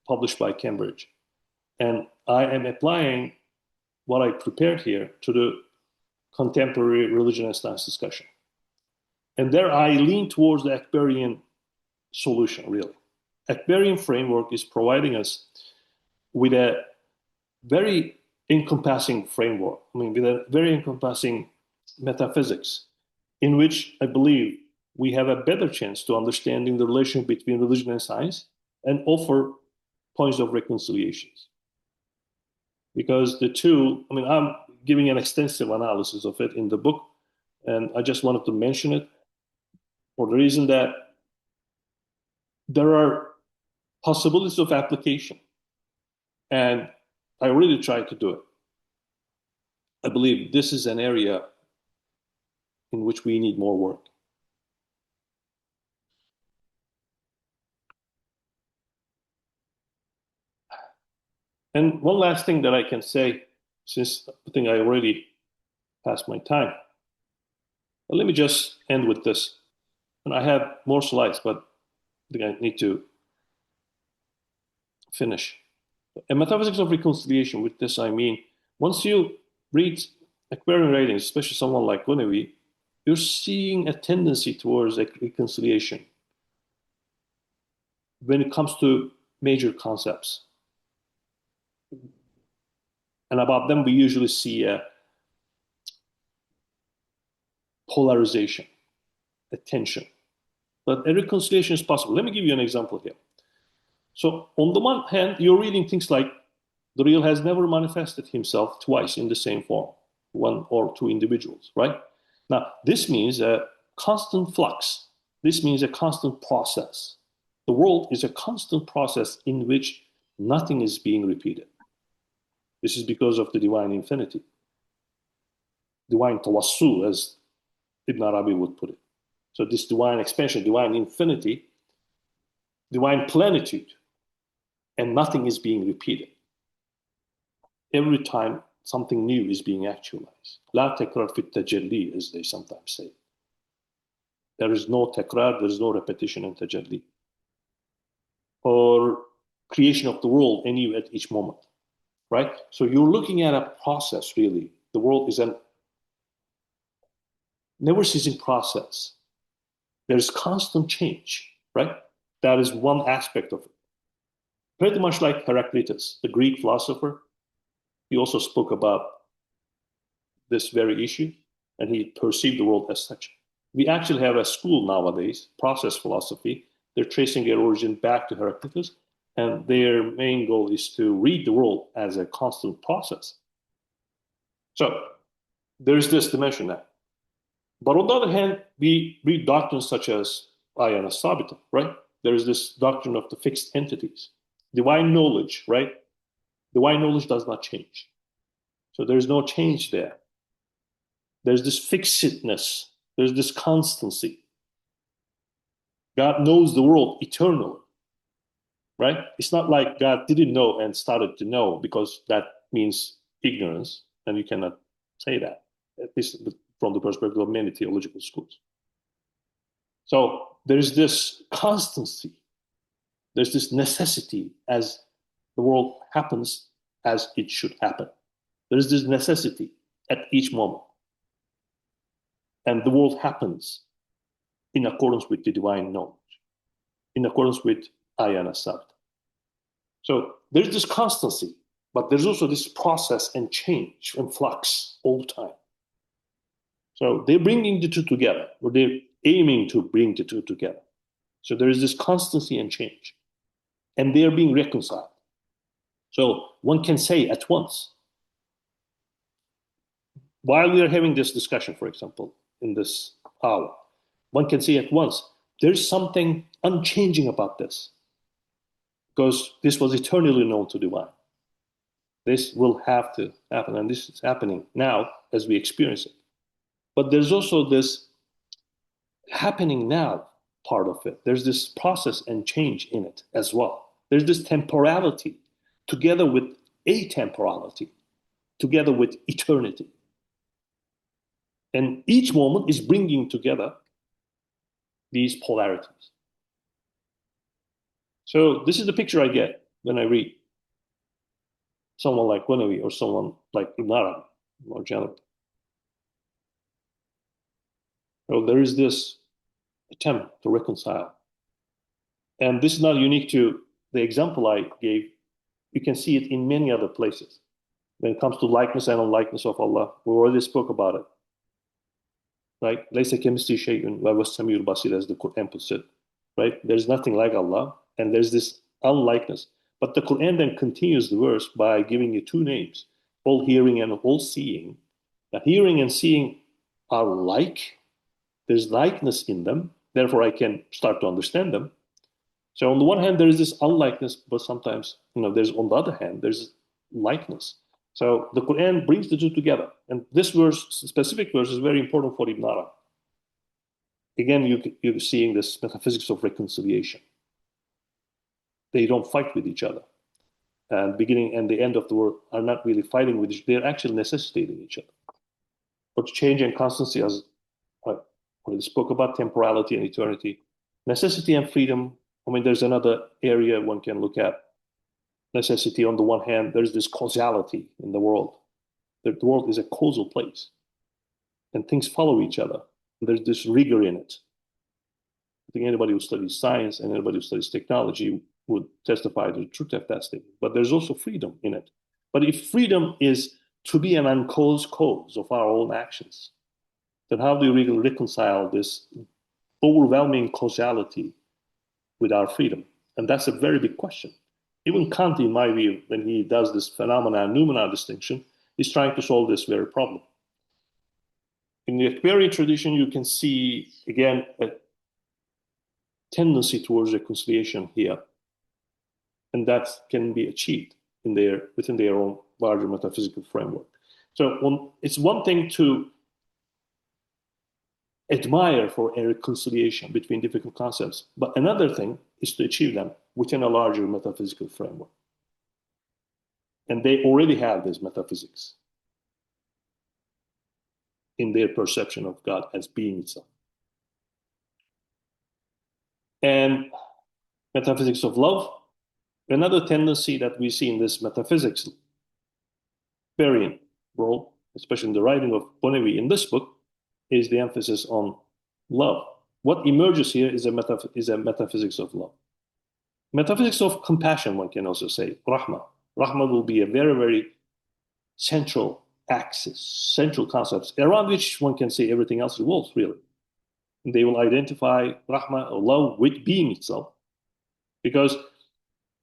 published by Cambridge. And I am applying what I prepared here to the contemporary religion and science discussion. And there I lean towards the Akbarian solution, really. Akbarian framework is providing us with a very encompassing framework, with a very encompassing metaphysics, in which I believe we have a better chance to understanding the relation between religion and science and offer points of reconciliations. Because the two, I'm giving an extensive analysis of it in the book, and I just wanted to mention it for the reason that there are possibilities of application, and I really tried to do it. I believe this is an area in which we need more work. And one last thing that I can say, since I think I already passed my time, let me just end with this. And I have more slides, but I think I need to finish. A metaphysics of reconciliation, with this I mean, once you read Akbarian writings, especially someone like Qunawi, you're seeing a tendency towards a reconciliation when it comes to major concepts. And about them, we usually see a polarization, a tension. But a reconciliation is possible. Let me give you an example here. So on the one hand, you're reading things like the real has never manifested himself twice in the same form, one or two individuals, right? Now, this means a constant flux. This means a constant process. The world is a constant process in which nothing is being repeated. This is because of the divine infinity, divine tawassul, as Ibn Arabi would put it. So this divine expansion, divine infinity, divine plenitude, and nothing is being repeated. Every time something new is being actualized. La tekrar fit tajalli, as they sometimes say. There is no tekrar, there is no repetition in tajalli. Or creation of the world anew at each moment, right? So you're looking at a process, really. The world is a never-ceasing process. There's constant change, right? That is one aspect of it. Pretty much like Heraclitus, the Greek philosopher. He also spoke about this very issue, and he perceived the world as such. We actually have a school nowadays, process philosophy. They're tracing their origin back to Heraclitus, and their main goal is to read the world as a constant process. So there's this dimension now. But on the other hand, we read doctrines such as Bayan Islamic, right? There is this doctrine of the fixed entities. Divine knowledge, right? Divine knowledge does not change. So there's no change there. There's this fixedness. There's this constancy. God knows the world eternally, right? It's not like God didn't know and started to know, because that means ignorance, and you cannot say that, at least from the perspective of many theological schools. So there's this constancy. There's this necessity as the world happens as it should happen. There's this necessity at each moment. And the world happens in accordance with the divine knowledge, in accordance with Ayan Asabta. So there's this constancy, but there's also this process and change and flux all the time. So they're bringing the two together, or they're aiming to bring the two together. So there is this constancy and change, and they are being reconciled. So one can say at once, while we are having this discussion, for example, in this hour, one can say at once, there's something unchanging about this, because this was eternally known to divine. This will have to happen, and this is happening now as we experience it. But there's also this happening now part of it. There's this process and change in it as well. There's this temporality together with atemporality, together with eternity. And each moment is bringing together these polarities. So this is the picture I get when I read someone like Qunawi or someone like Ibn Arabi, more generally. So there is this attempt to reconcile. And this is not unique to the example I gave. You can see it in many other places. When it comes to likeness and unlikeness of Allah, we already spoke about it. Right? لَيْسَ كَمِثْلِهِ شَيْءٌ وَهُوَ السَّمِيعُ الْبَصِيرُ, as the Quran puts it. Right? There's nothing like Allah, and there's this unlikeness. But the Quran then continues the verse by giving you two names, all hearing and all seeing. Now, hearing and seeing are like. There's likeness in them. Therefore, I can start to understand them. So on the one hand, there is this unlikeness, but sometimes, there's, on the other hand, there's likeness. So the Quran brings the two together. And this verse, specific verse, is very important for Ibn Arabi. Again, you're seeing this metaphysics of reconciliation. They don't fight with each other. And beginning and the end of the world are not really fighting with each other. They're actually necessitating each other. But change and constancy, as when we spoke about temporality and eternity, necessity and freedom. There's another area one can look at. Necessity, on the one hand, there's this causality in the world. The world is a causal place, and things follow each other. There's this rigor in it. I think anybody who studies science and anybody who studies technology would testify to the truth of that statement. But there's also freedom in it. But if freedom is to be an uncaused cause of our own actions, then how do we reconcile this overwhelming causality with our freedom? And that's a very big question. Even Kant, in my view, when he does this phenomena and noumena distinction, is trying to solve this very problem. In the Akbarian tradition, you can see, again, a tendency towards reconciliation here. And that can be achieved within their own larger metaphysical framework. So it's one thing to admire for a reconciliation between difficult concepts, but another thing is to achieve them within a larger metaphysical framework. And they already have this metaphysics in their perception of God as being itself. And metaphysics of love, another tendency that we see in this metaphysics variant role, especially in the writing of Qunawi in this book, is the emphasis on love. What emerges here is a metaphysics of love. Metaphysics of compassion, one can also say, rahma. Rahma will be a very, very central axis, central concepts around which one can say everything else revolves, really. And they will identify rahma or love with being itself. Because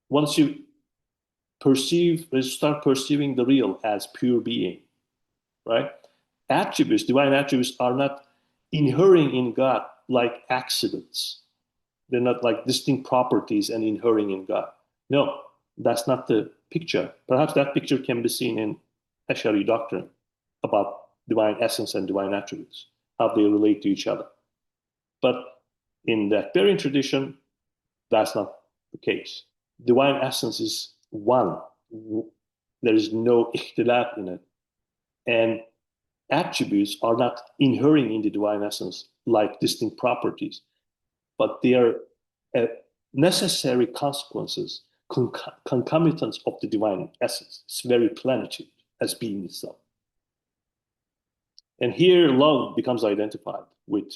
once you start perceiving the real as pure being, right? Attributes, divine attributes, are not inhering in God like accidents. They're not like distinct properties and inhering in God. No, that's not the picture. Perhaps that picture can be seen in Ash'ari doctrine about divine essence and divine attributes, how they relate to each other. But in the Akbarian tradition, that's not the case. Divine essence is one. There is no ikhtilaf in it. And attributes are not inhering in the divine essence like distinct properties, but they are necessary consequences, concomitants of the divine essence. It's very plenitude as being itself. And here love becomes identified with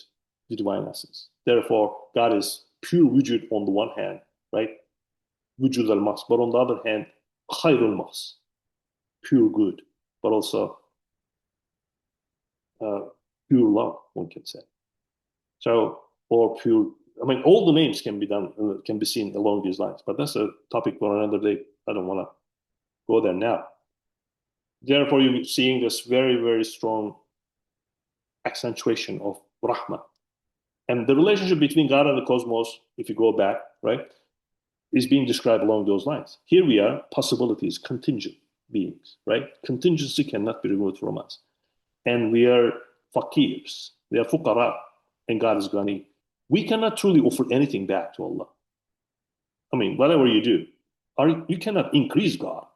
the divine essence. Therefore, God is pure wujud on the one hand, right? Wujud al-mas, but on the other hand, khairul mas, pure good, but also pure love, one can say. So, or pure, I mean, all the names can be seen along these lines, but that's a topic for another day. I don't want to go there now. Therefore, you're seeing this very, very strong accentuation of Rahma. And the relationship between God and the cosmos, if you go back, right, is being described along those lines. Here we are, possibilities, contingent beings, right? Contingency cannot be removed from us. And we are faqirs, we are fuqara, and God is ghani. We cannot truly offer anything back to Allah. I mean, whatever you do, you cannot increase God.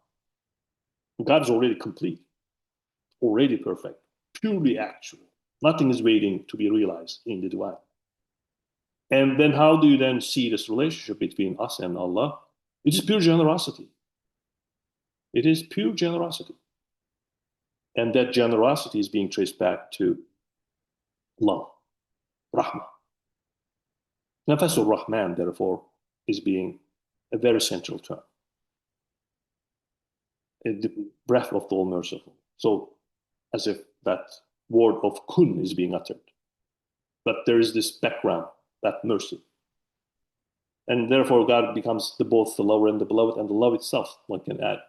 God is already complete, already perfect, purely actual. Nothing is waiting to be realized in the divine. And then how do you then see this relationship between us and Allah? It is pure generosity. It is pure generosity. And that generosity is being traced back to love, rahmah. Nafas al-Rahman, therefore, is being a very central term. The breath of the All-Merciful. So, as if that word of kun is being uttered. But there is this background, that mercy. And therefore, God becomes both the lover and the beloved, and the love itself, one can add.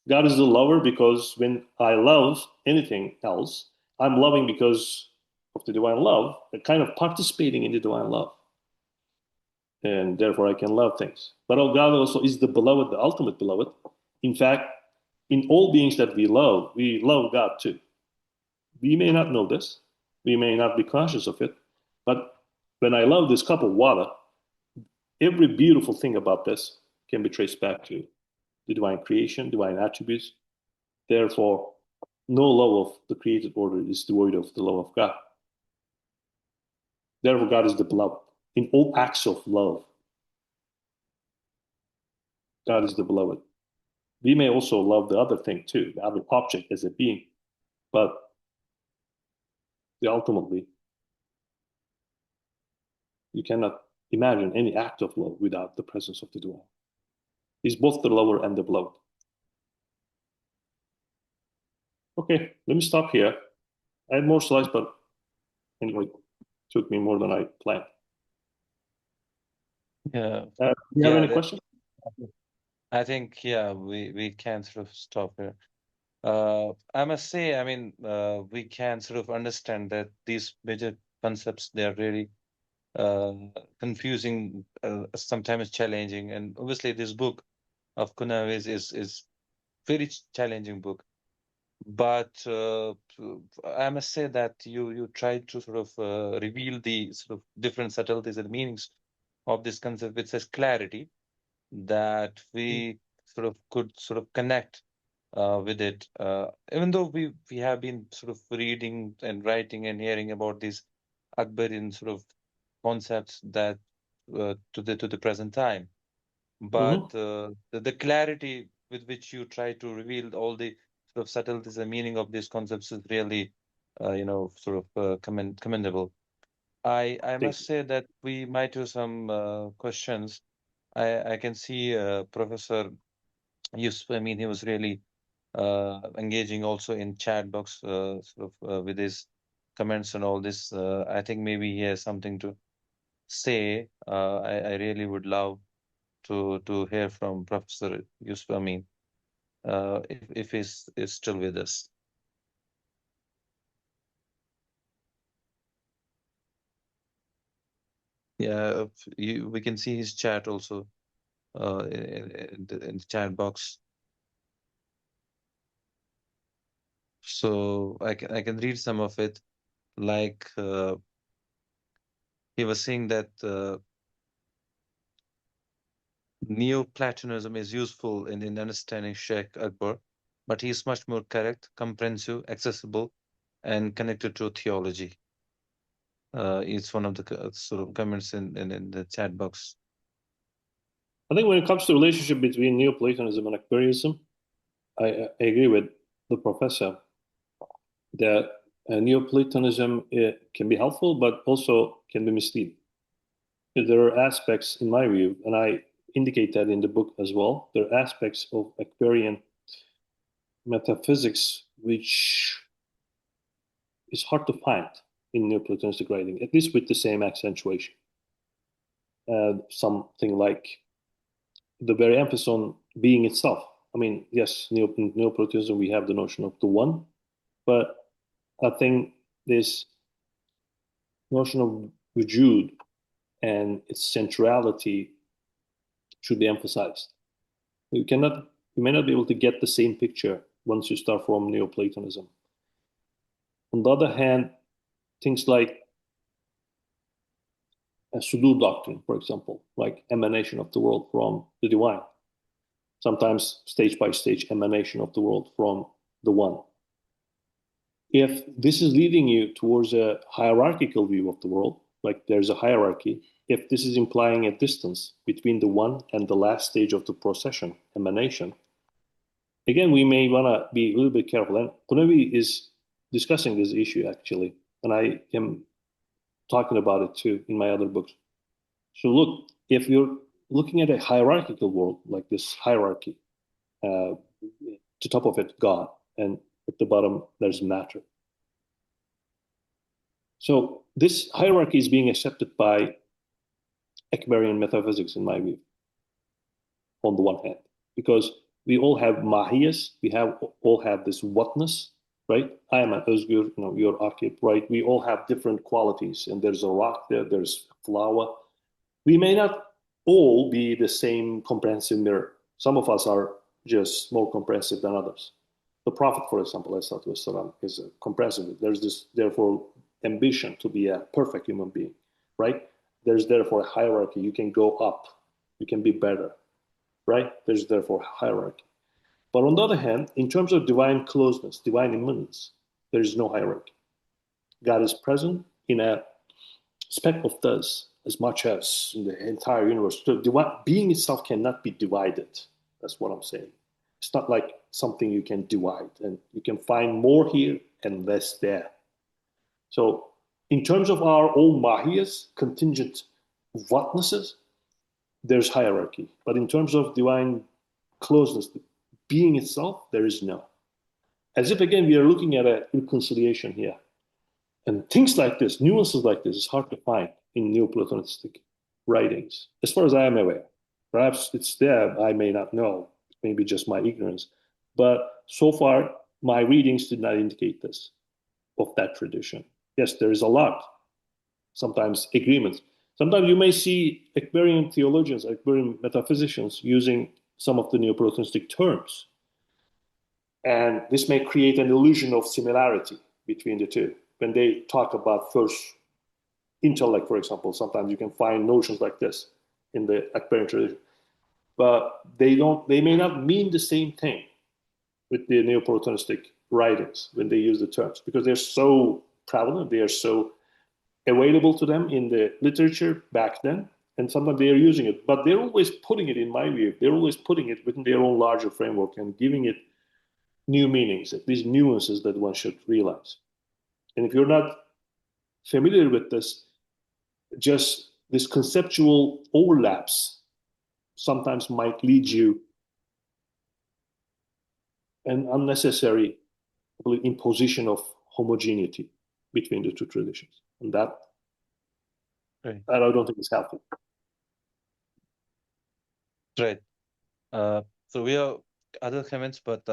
God is the lover because when I love anything else, I'm loving because of the divine love, kind of participating in the divine love. And therefore, I can love things. But God also is the beloved, the ultimate beloved. In fact, in all beings that we love God too. We may not know this. We may not be conscious of it. But when I love this cup of water, every beautiful thing about this can be traced back to the divine creation, divine attributes. Therefore, no love of the created order is devoid of the love of God. Therefore, God is the beloved. In all acts of love, God is the beloved. We may also love the other thing too, the other object as a being, but ultimately, you cannot imagine any act of love without the presence of the divine. He's both the lover and the beloved. Okay, let me stop here. I had more slides, but anyway, Took me more than I planned. Yeah. Do you have any questions? I think, yeah, we can sort of stop here. I must say, I mean, we can sort of understand that these major concepts, they are really uh, confusing, sometimes challenging, and obviously this book of Qunawi is very challenging book. But I must say that you try to sort of reveal the sort of different subtleties and meanings of this concept with such clarity that we sort of could sort of connect with it. Even though we have been sort of reading and writing and hearing about these Akbarian sort of concepts that to the present time, but the clarity with which you try to reveal all the sort of subtleties and meaning of these concepts is really, sort of commendable. I must say that we might have some questions. I can see Professor Yusuf. I mean, he was really engaging also in chat box, sort of with his comments and all this. I think maybe he has something to say. I really would love to hear from Professor Yusuf Amin, if is still with us. Yeah, we can see his chat also in the chat box. So I can read some of it. Like he was saying that Neoplatonism is useful in understanding Sheikh Akbar, but he is much more correct, comprehensive, accessible, and connected to theology. It's one of the sort of comments in the chat box. I think when it comes to the relationship between Neoplatonism and Akbarianism, I agree with the professor that Neoplatonism can be helpful, but also can be misleading. There are aspects, in my view, and I indicate that in the book as well, there are aspects of Akbarian metaphysics which is hard to find in Neoplatonistic writing, at least with the same accentuation. Something like the very emphasis on being itself. I mean, yes, in Neoplatonism we have the notion of the one, but I think this notion of wujud and its centrality should be emphasized. You may not be able to get the same picture once you start from Neoplatonism. On the other hand, things like a sudur doctrine, for example, like emanation of the world from the divine, sometimes stage by stage emanation of the world from the one. If this is leading you towards a hierarchical view of the world, like there's a hierarchy, if this is implying a distance between the one and the last stage of the procession, emanation, again, we may want to be a little bit careful. And Qunawi is discussing this issue, actually, and I am talking about it too in my other books. So look, if you're looking at a hierarchical world, like this hierarchy, the top of it, God, and at the bottom, there's matter. So this hierarchy is being accepted by Akbarian metaphysics, in my view, on the one hand, because we all have MIAS, all have this whatness, right? I am an Özgür, you're Akib, right? We all have different qualities, and there's a rock there, there's a flower. We may not all be the same comprehensive mirror. Some of us are just more comprehensive than others. The Prophet, for example, is comprehensive. There's this, therefore, ambition to be a perfect human being, right? There's therefore a hierarchy. You can go up, you can be better, right? There's therefore a hierarchy. But on the other hand, in terms of divine closeness, divine immanence, there is no hierarchy. God is present in a speck of dust as much as in the entire universe. So being itself cannot be divided. That's what I'm saying. It's not like something you can divide, and you can find more here and less there. So in terms of our own mahiyas, contingent whatnesses, there's hierarchy. But in terms of divine closeness, being itself, there is no. As if, again, we are looking at a reconciliation here. And things like this, nuances like this, is hard to find in Neoplatonistic writings, as far as I am aware. Perhaps it's there, I may not know, maybe just my ignorance. But so far, my readings did not indicate this, of that tradition. Yes, there is a lot, sometimes agreements. Sometimes you may see Akbarian theologians, Akbarian metaphysicians using some of the Neoplatonistic terms. And this may create an illusion of similarity between the two. When they talk about first intellect, for example, sometimes you can find notions like this in the Akbarian tradition. But they may not mean the same thing with the Neoplatonistic writings when they use the terms, because they're so prevalent, they are so available to them in the literature back then, and sometimes they are using it. But they're always putting it, in my view, they're always putting it within their own larger framework and giving it new meanings, at least nuances that one should realize. And if you're not familiar with this, just this conceptual overlaps sometimes might lead you an unnecessary imposition of homogeneity between the two traditions. And that, Right. I don't think is helpful. Right. So we have other comments, but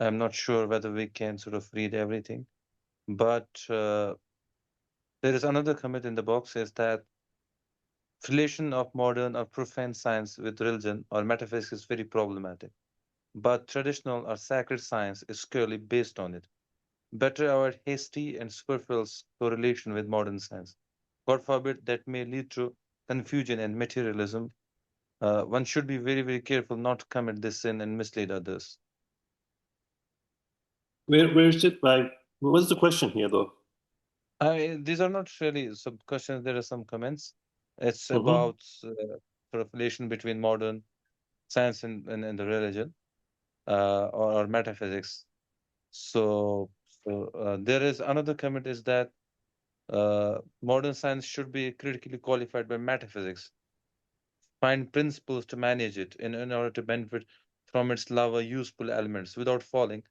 I'm not sure whether we can sort of read everything. But there is another comment in the box, says that relation of modern or profane science with religion or metaphysics is very problematic. But traditional or sacred science is squarely based on it. Better avoid hasty and superficial correlation with modern science. God forbid that may lead to confusion and materialism. One should be very, very careful not to commit this sin and mislead others. Where is it? Like, what's the question here, though? These are not really some questions. There are some comments. It's Mm-hmm. about sort of relation between modern science and the religion or metaphysics. So there is another comment is that modern science should be critically qualified by metaphysics, find principles to manage it in order to benefit from its lower useful elements without falling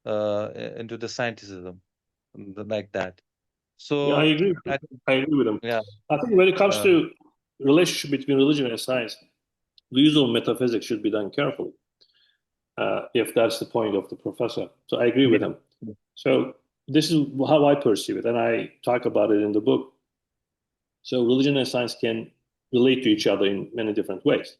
into the scientism like that. Yeah, I So agree. I agree with them. yeah, I think when it comes uh, to relationship between religion and science, the use of metaphysics should be done carefully, if that's the point of the professor. So I agree with yeah, him. So this is how I perceive it, and I talk about it in the book. So religion and science can relate to each other in many different ways.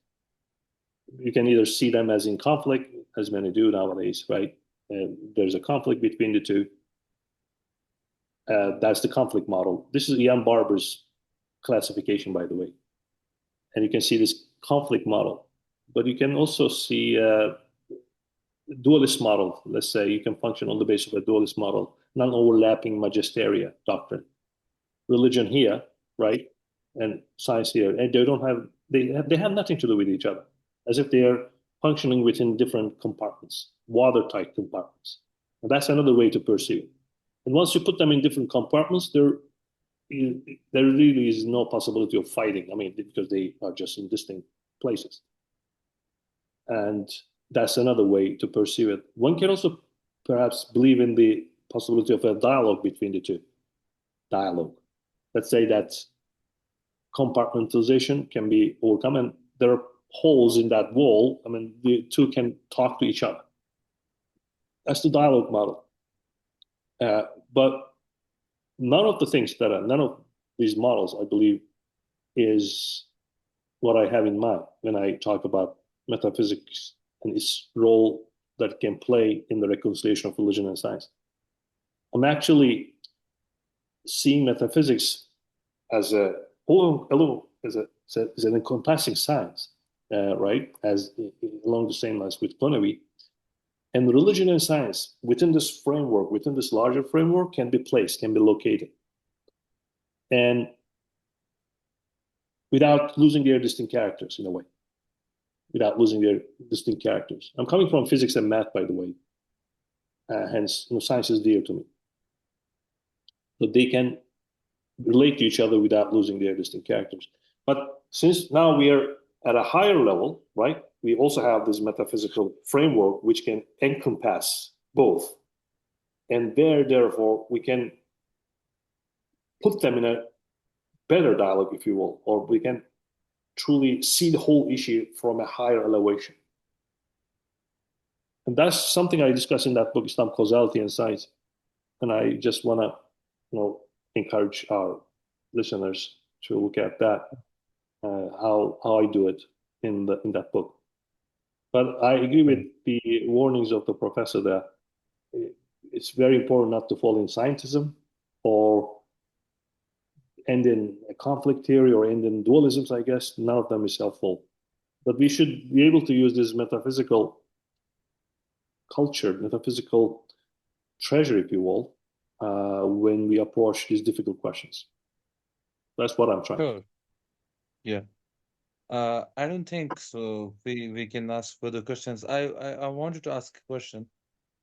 You can either see them as in conflict, as many do nowadays, right? And there's a conflict between the two. That's the conflict model. This is Ian Barber's classification, by the way. And you can see this conflict model. But you can also see a dualist model. Let's say you can function on the basis of a dualist model, non-overlapping magisteria doctrine. Religion here, right, and science here, and they have nothing to do with each other, as if they are functioning within different compartments, watertight compartments. And that's another way to perceive it. And once you put them in different compartments, there really is no possibility of fighting. I mean, because they are just in distinct places. And that's another way to perceive it. One can also perhaps believe in the possibility of a dialogue between the two. Dialogue. Let's say that compartmentalization can be overcome, and there are holes in that wall. I mean, the two can talk to each other. That's the dialogue model. But none of these models, I believe, is what I have in mind when I talk about metaphysics and its role that it can play in the reconciliation of religion and science. I'm actually seeing metaphysics as as an encompassing science, right? As along the same lines with Qunawi. And religion and science within this framework, within this larger framework, can be placed, can be located. And without losing their distinct characters in a way, without losing their distinct characters. I'm coming from physics and math, by the way. Hence, science is dear to me. So they can relate to each other without losing their distinct characters. But since now we are at a higher level, right? We also have this metaphysical framework which can encompass both. And therefore, we can put them in a better dialogue, if you will, or we can truly see the whole issue from a higher elevation. And that's something I discuss in that book, Islam, Causality and Science. And I just want to, encourage our listeners to look at that, how I do it in that book. But I agree with the warnings of the professor that it's very important not to fall in scientism or end in a conflict theory or end in dualisms, I guess. None of them is helpful. But we should be able to use this metaphysical culture, metaphysical treasure, if you will, when we approach these difficult questions. That's what I'm trying. Sure. Yeah. I don't think so. We can ask further questions. I wanted to ask a question,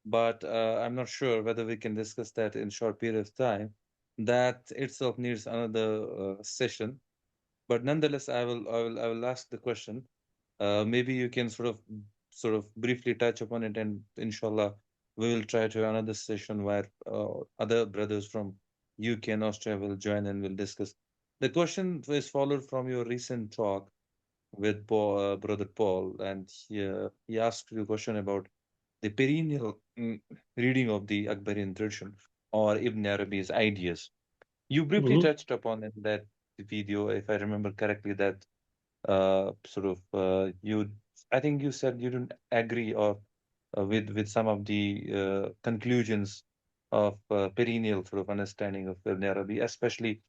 but I'm not sure whether we can discuss that in short period of time. That itself needs another session. But nonetheless, I will ask the question. Maybe you can sort of briefly touch upon it, and inshallah, we will try to have another session where other brothers from UK and Austria will join and we'll discuss. The question is followed from your recent talk with Brother Paul, and he asked you a question about the perennial reading of the Akbarian tradition or Ibn Arabi's ideas. You briefly Mm-hmm. touched upon in that video, if I remember correctly, that you, I think you said you don't agree or with some of the conclusions of perennial sort of understanding of Ibn Arabi, especially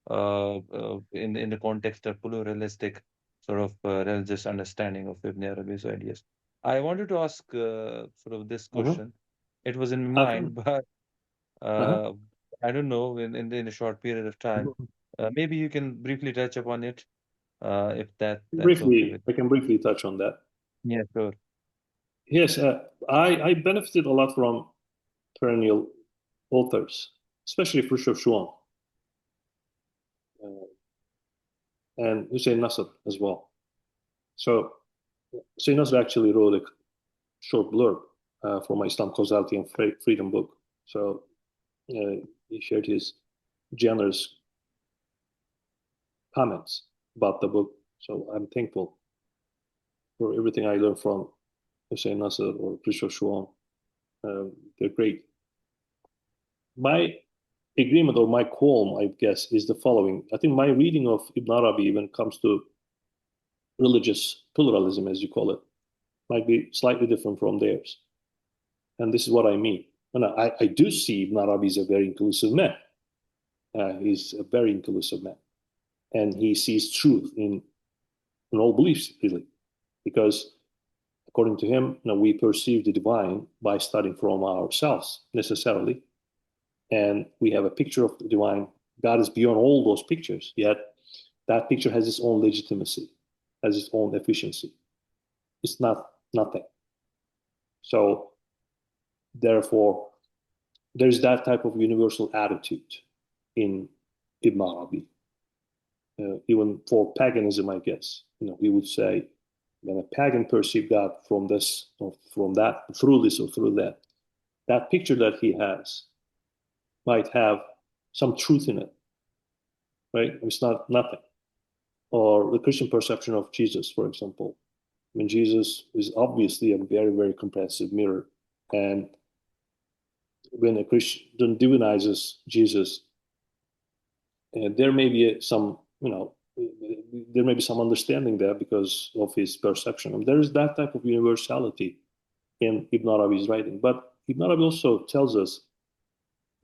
in the context of pluralistic sort of religious understanding of Ibn Arabi's ideas. I wanted to ask sort of this Mm-hmm. question. It was in my I mind, think, but uh-huh. uh, I don't know in a short period of time. Maybe you can briefly touch upon it, if that's okay Briefly, with. I can briefly touch on that. Yeah, sure. Yes, I benefited a lot from perennial authors, especially Khrushchev Schuon uh, and Hussein Nasr as well. So Hussein Nasr actually wrote a short blurb for my Islam Causality and Freedom book. So he shared his generous comments about the book. So I'm thankful for everything I learned from Hussein Nasr or Khrushchev Schuon. They're great. My agreement or my qualm, I guess, is the following. I think my reading of Ibn Arabi, when it comes to religious pluralism, as you call it, might be slightly different from theirs. And this is what I mean. And I do see Ibn Arabi is a very inclusive man. He's a very inclusive man. And he sees truth in all beliefs, really. Because according to him, we perceive the divine by studying from ourselves necessarily. And we have a picture of the divine. God is beyond all those pictures, yet that picture has its own legitimacy, has its own efficiency. It's not nothing. So therefore, there's that type of universal attitude in Ibn Arabi. Even for paganism, I guess, we would say when a pagan perceives God from this or from that, through this or through that, that picture that he has might have some truth in it, right? It's not nothing. Or the Christian perception of Jesus, for example. I mean, Jesus is obviously a very, very comprehensive mirror. And when a Christian divinizes Jesus, there may be there may be some understanding there because of his perception. And there is that type of universality in Ibn Arabi's writing. But Ibn Arabi also tells us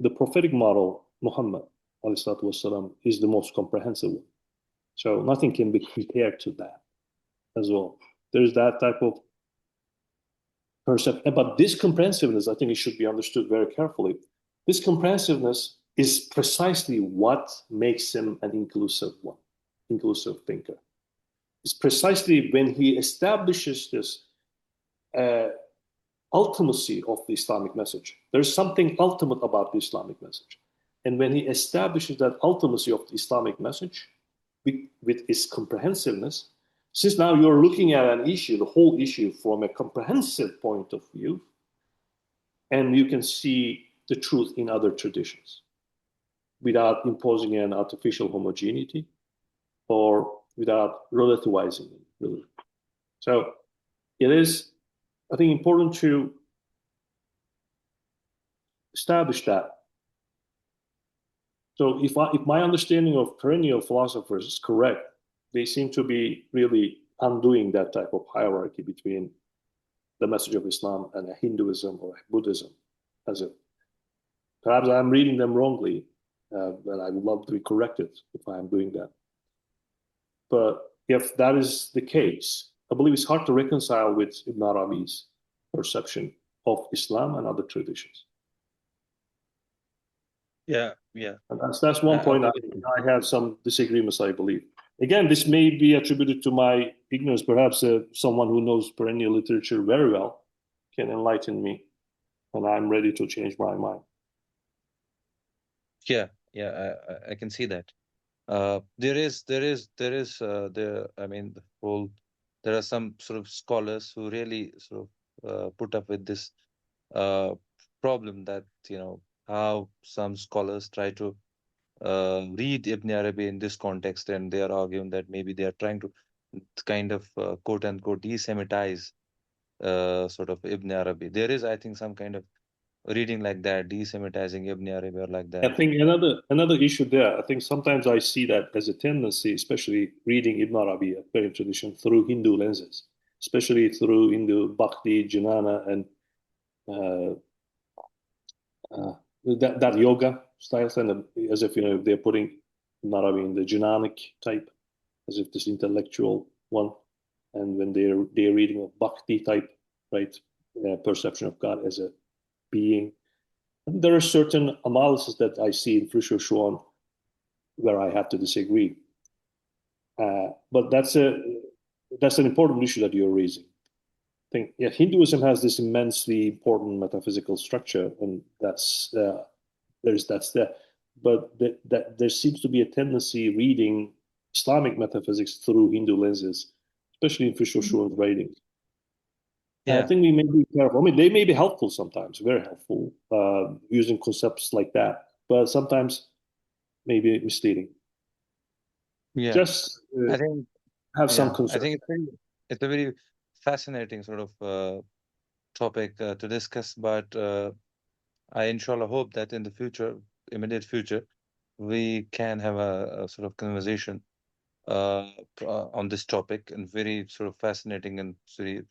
the prophetic model, Muhammad والسلام, is the most comprehensive one. So nothing can be compared to that as well. There's that type of perception. But this comprehensiveness, I think it should be understood very carefully. This comprehensiveness is precisely what makes him an inclusive one, inclusive thinker. It's precisely when he establishes this ultimacy of the Islamic message. There's something ultimate about the Islamic message. And when he establishes that ultimacy of the Islamic message with its comprehensiveness, since now you're looking at an issue, the whole issue from a comprehensive point of view, and you can see the truth in other traditions without imposing an artificial homogeneity or without relativizing it, really. So it is, I think, important to establish that. So if my understanding of perennial philosophers is correct, they seem to be really undoing that type of hierarchy between the message of Islam and Hinduism or Buddhism. As if perhaps I'm reading them wrongly, and I would love to be corrected if I'm doing that. But if that is the case, I believe it's hard to reconcile with Ibn Arabi's perception of Islam and other traditions. Yeah. And that's one point I have some disagreements, I believe. Again, this may be attributed to my ignorance. Perhaps someone who knows perennial literature very well can enlighten me, and I'm ready to change my mind. Yeah, I can see that. There are some sort of scholars who really sort of put up with this problem that, how some scholars try to read Ibn Arabi in this context, and they are arguing that maybe they are trying to kind of quote unquote desemitize sort of Ibn Arabi. There is, I think, some kind of reading like that, desemitizing Ibn Arabi or like I that. think another issue there. I think sometimes I see that as a tendency, especially reading Ibn Arabi, Akbarian tradition, through Hindu lenses, especially through Hindu Bhakti, Jnana, and uh, that yoga style thing, as if they're putting Ibn Arabi in the Jnanic type, as if this intellectual one, and when they're reading a Bhakti type, right, perception of God as a being. There are certain analysis that I see in Frischer Schwann where I have to disagree. But that's an important issue that you're raising. I think Hinduism has this immensely important metaphysical structure, and that's there. But that there seems to be a tendency reading Islamic metaphysics through Hindu lenses, especially in Frischer Schwann's writings. I think we may be careful. I mean, they may be helpful sometimes, very helpful, using concepts like that, but sometimes maybe misleading. Yeah, Just I think have some I concern. think it's a very fascinating sort of topic to discuss, but I inshallah hope that in the future, immediate future, we can have a sort of conversation on this topic, and very sort of fascinating and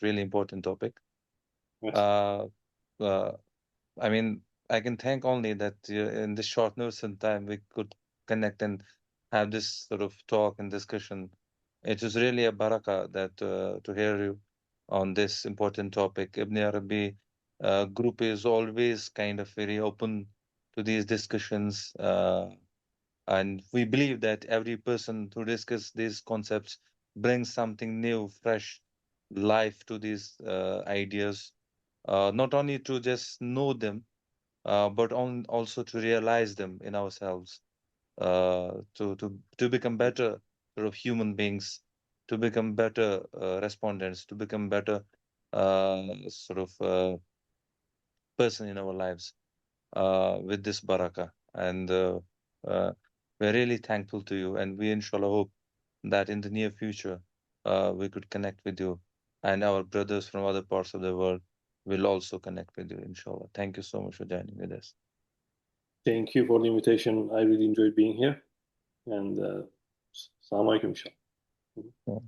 really important topic. Yes. I mean, I can thank only that in this short notice and time we could connect and have this sort of talk and discussion. It was really a barakah that to hear you on this important topic. Ibn Arabi group is always kind of very open to these discussions, and we believe that every person who discuss these concepts brings something new, fresh life to these ideas. Not only to just know them, but also to realize them in ourselves, to become better sort of human beings, to become better respondents, to become better sort of person in our lives with this barakah. And we're really thankful to you, and we inshallah hope that in the near future we could connect with you, and our brothers from other parts of the world will also connect with you, inshallah. Thank you so much for joining with us. Thank you for the invitation. I really enjoyed being here. And Assalamu alaikum, inshallah. Yeah.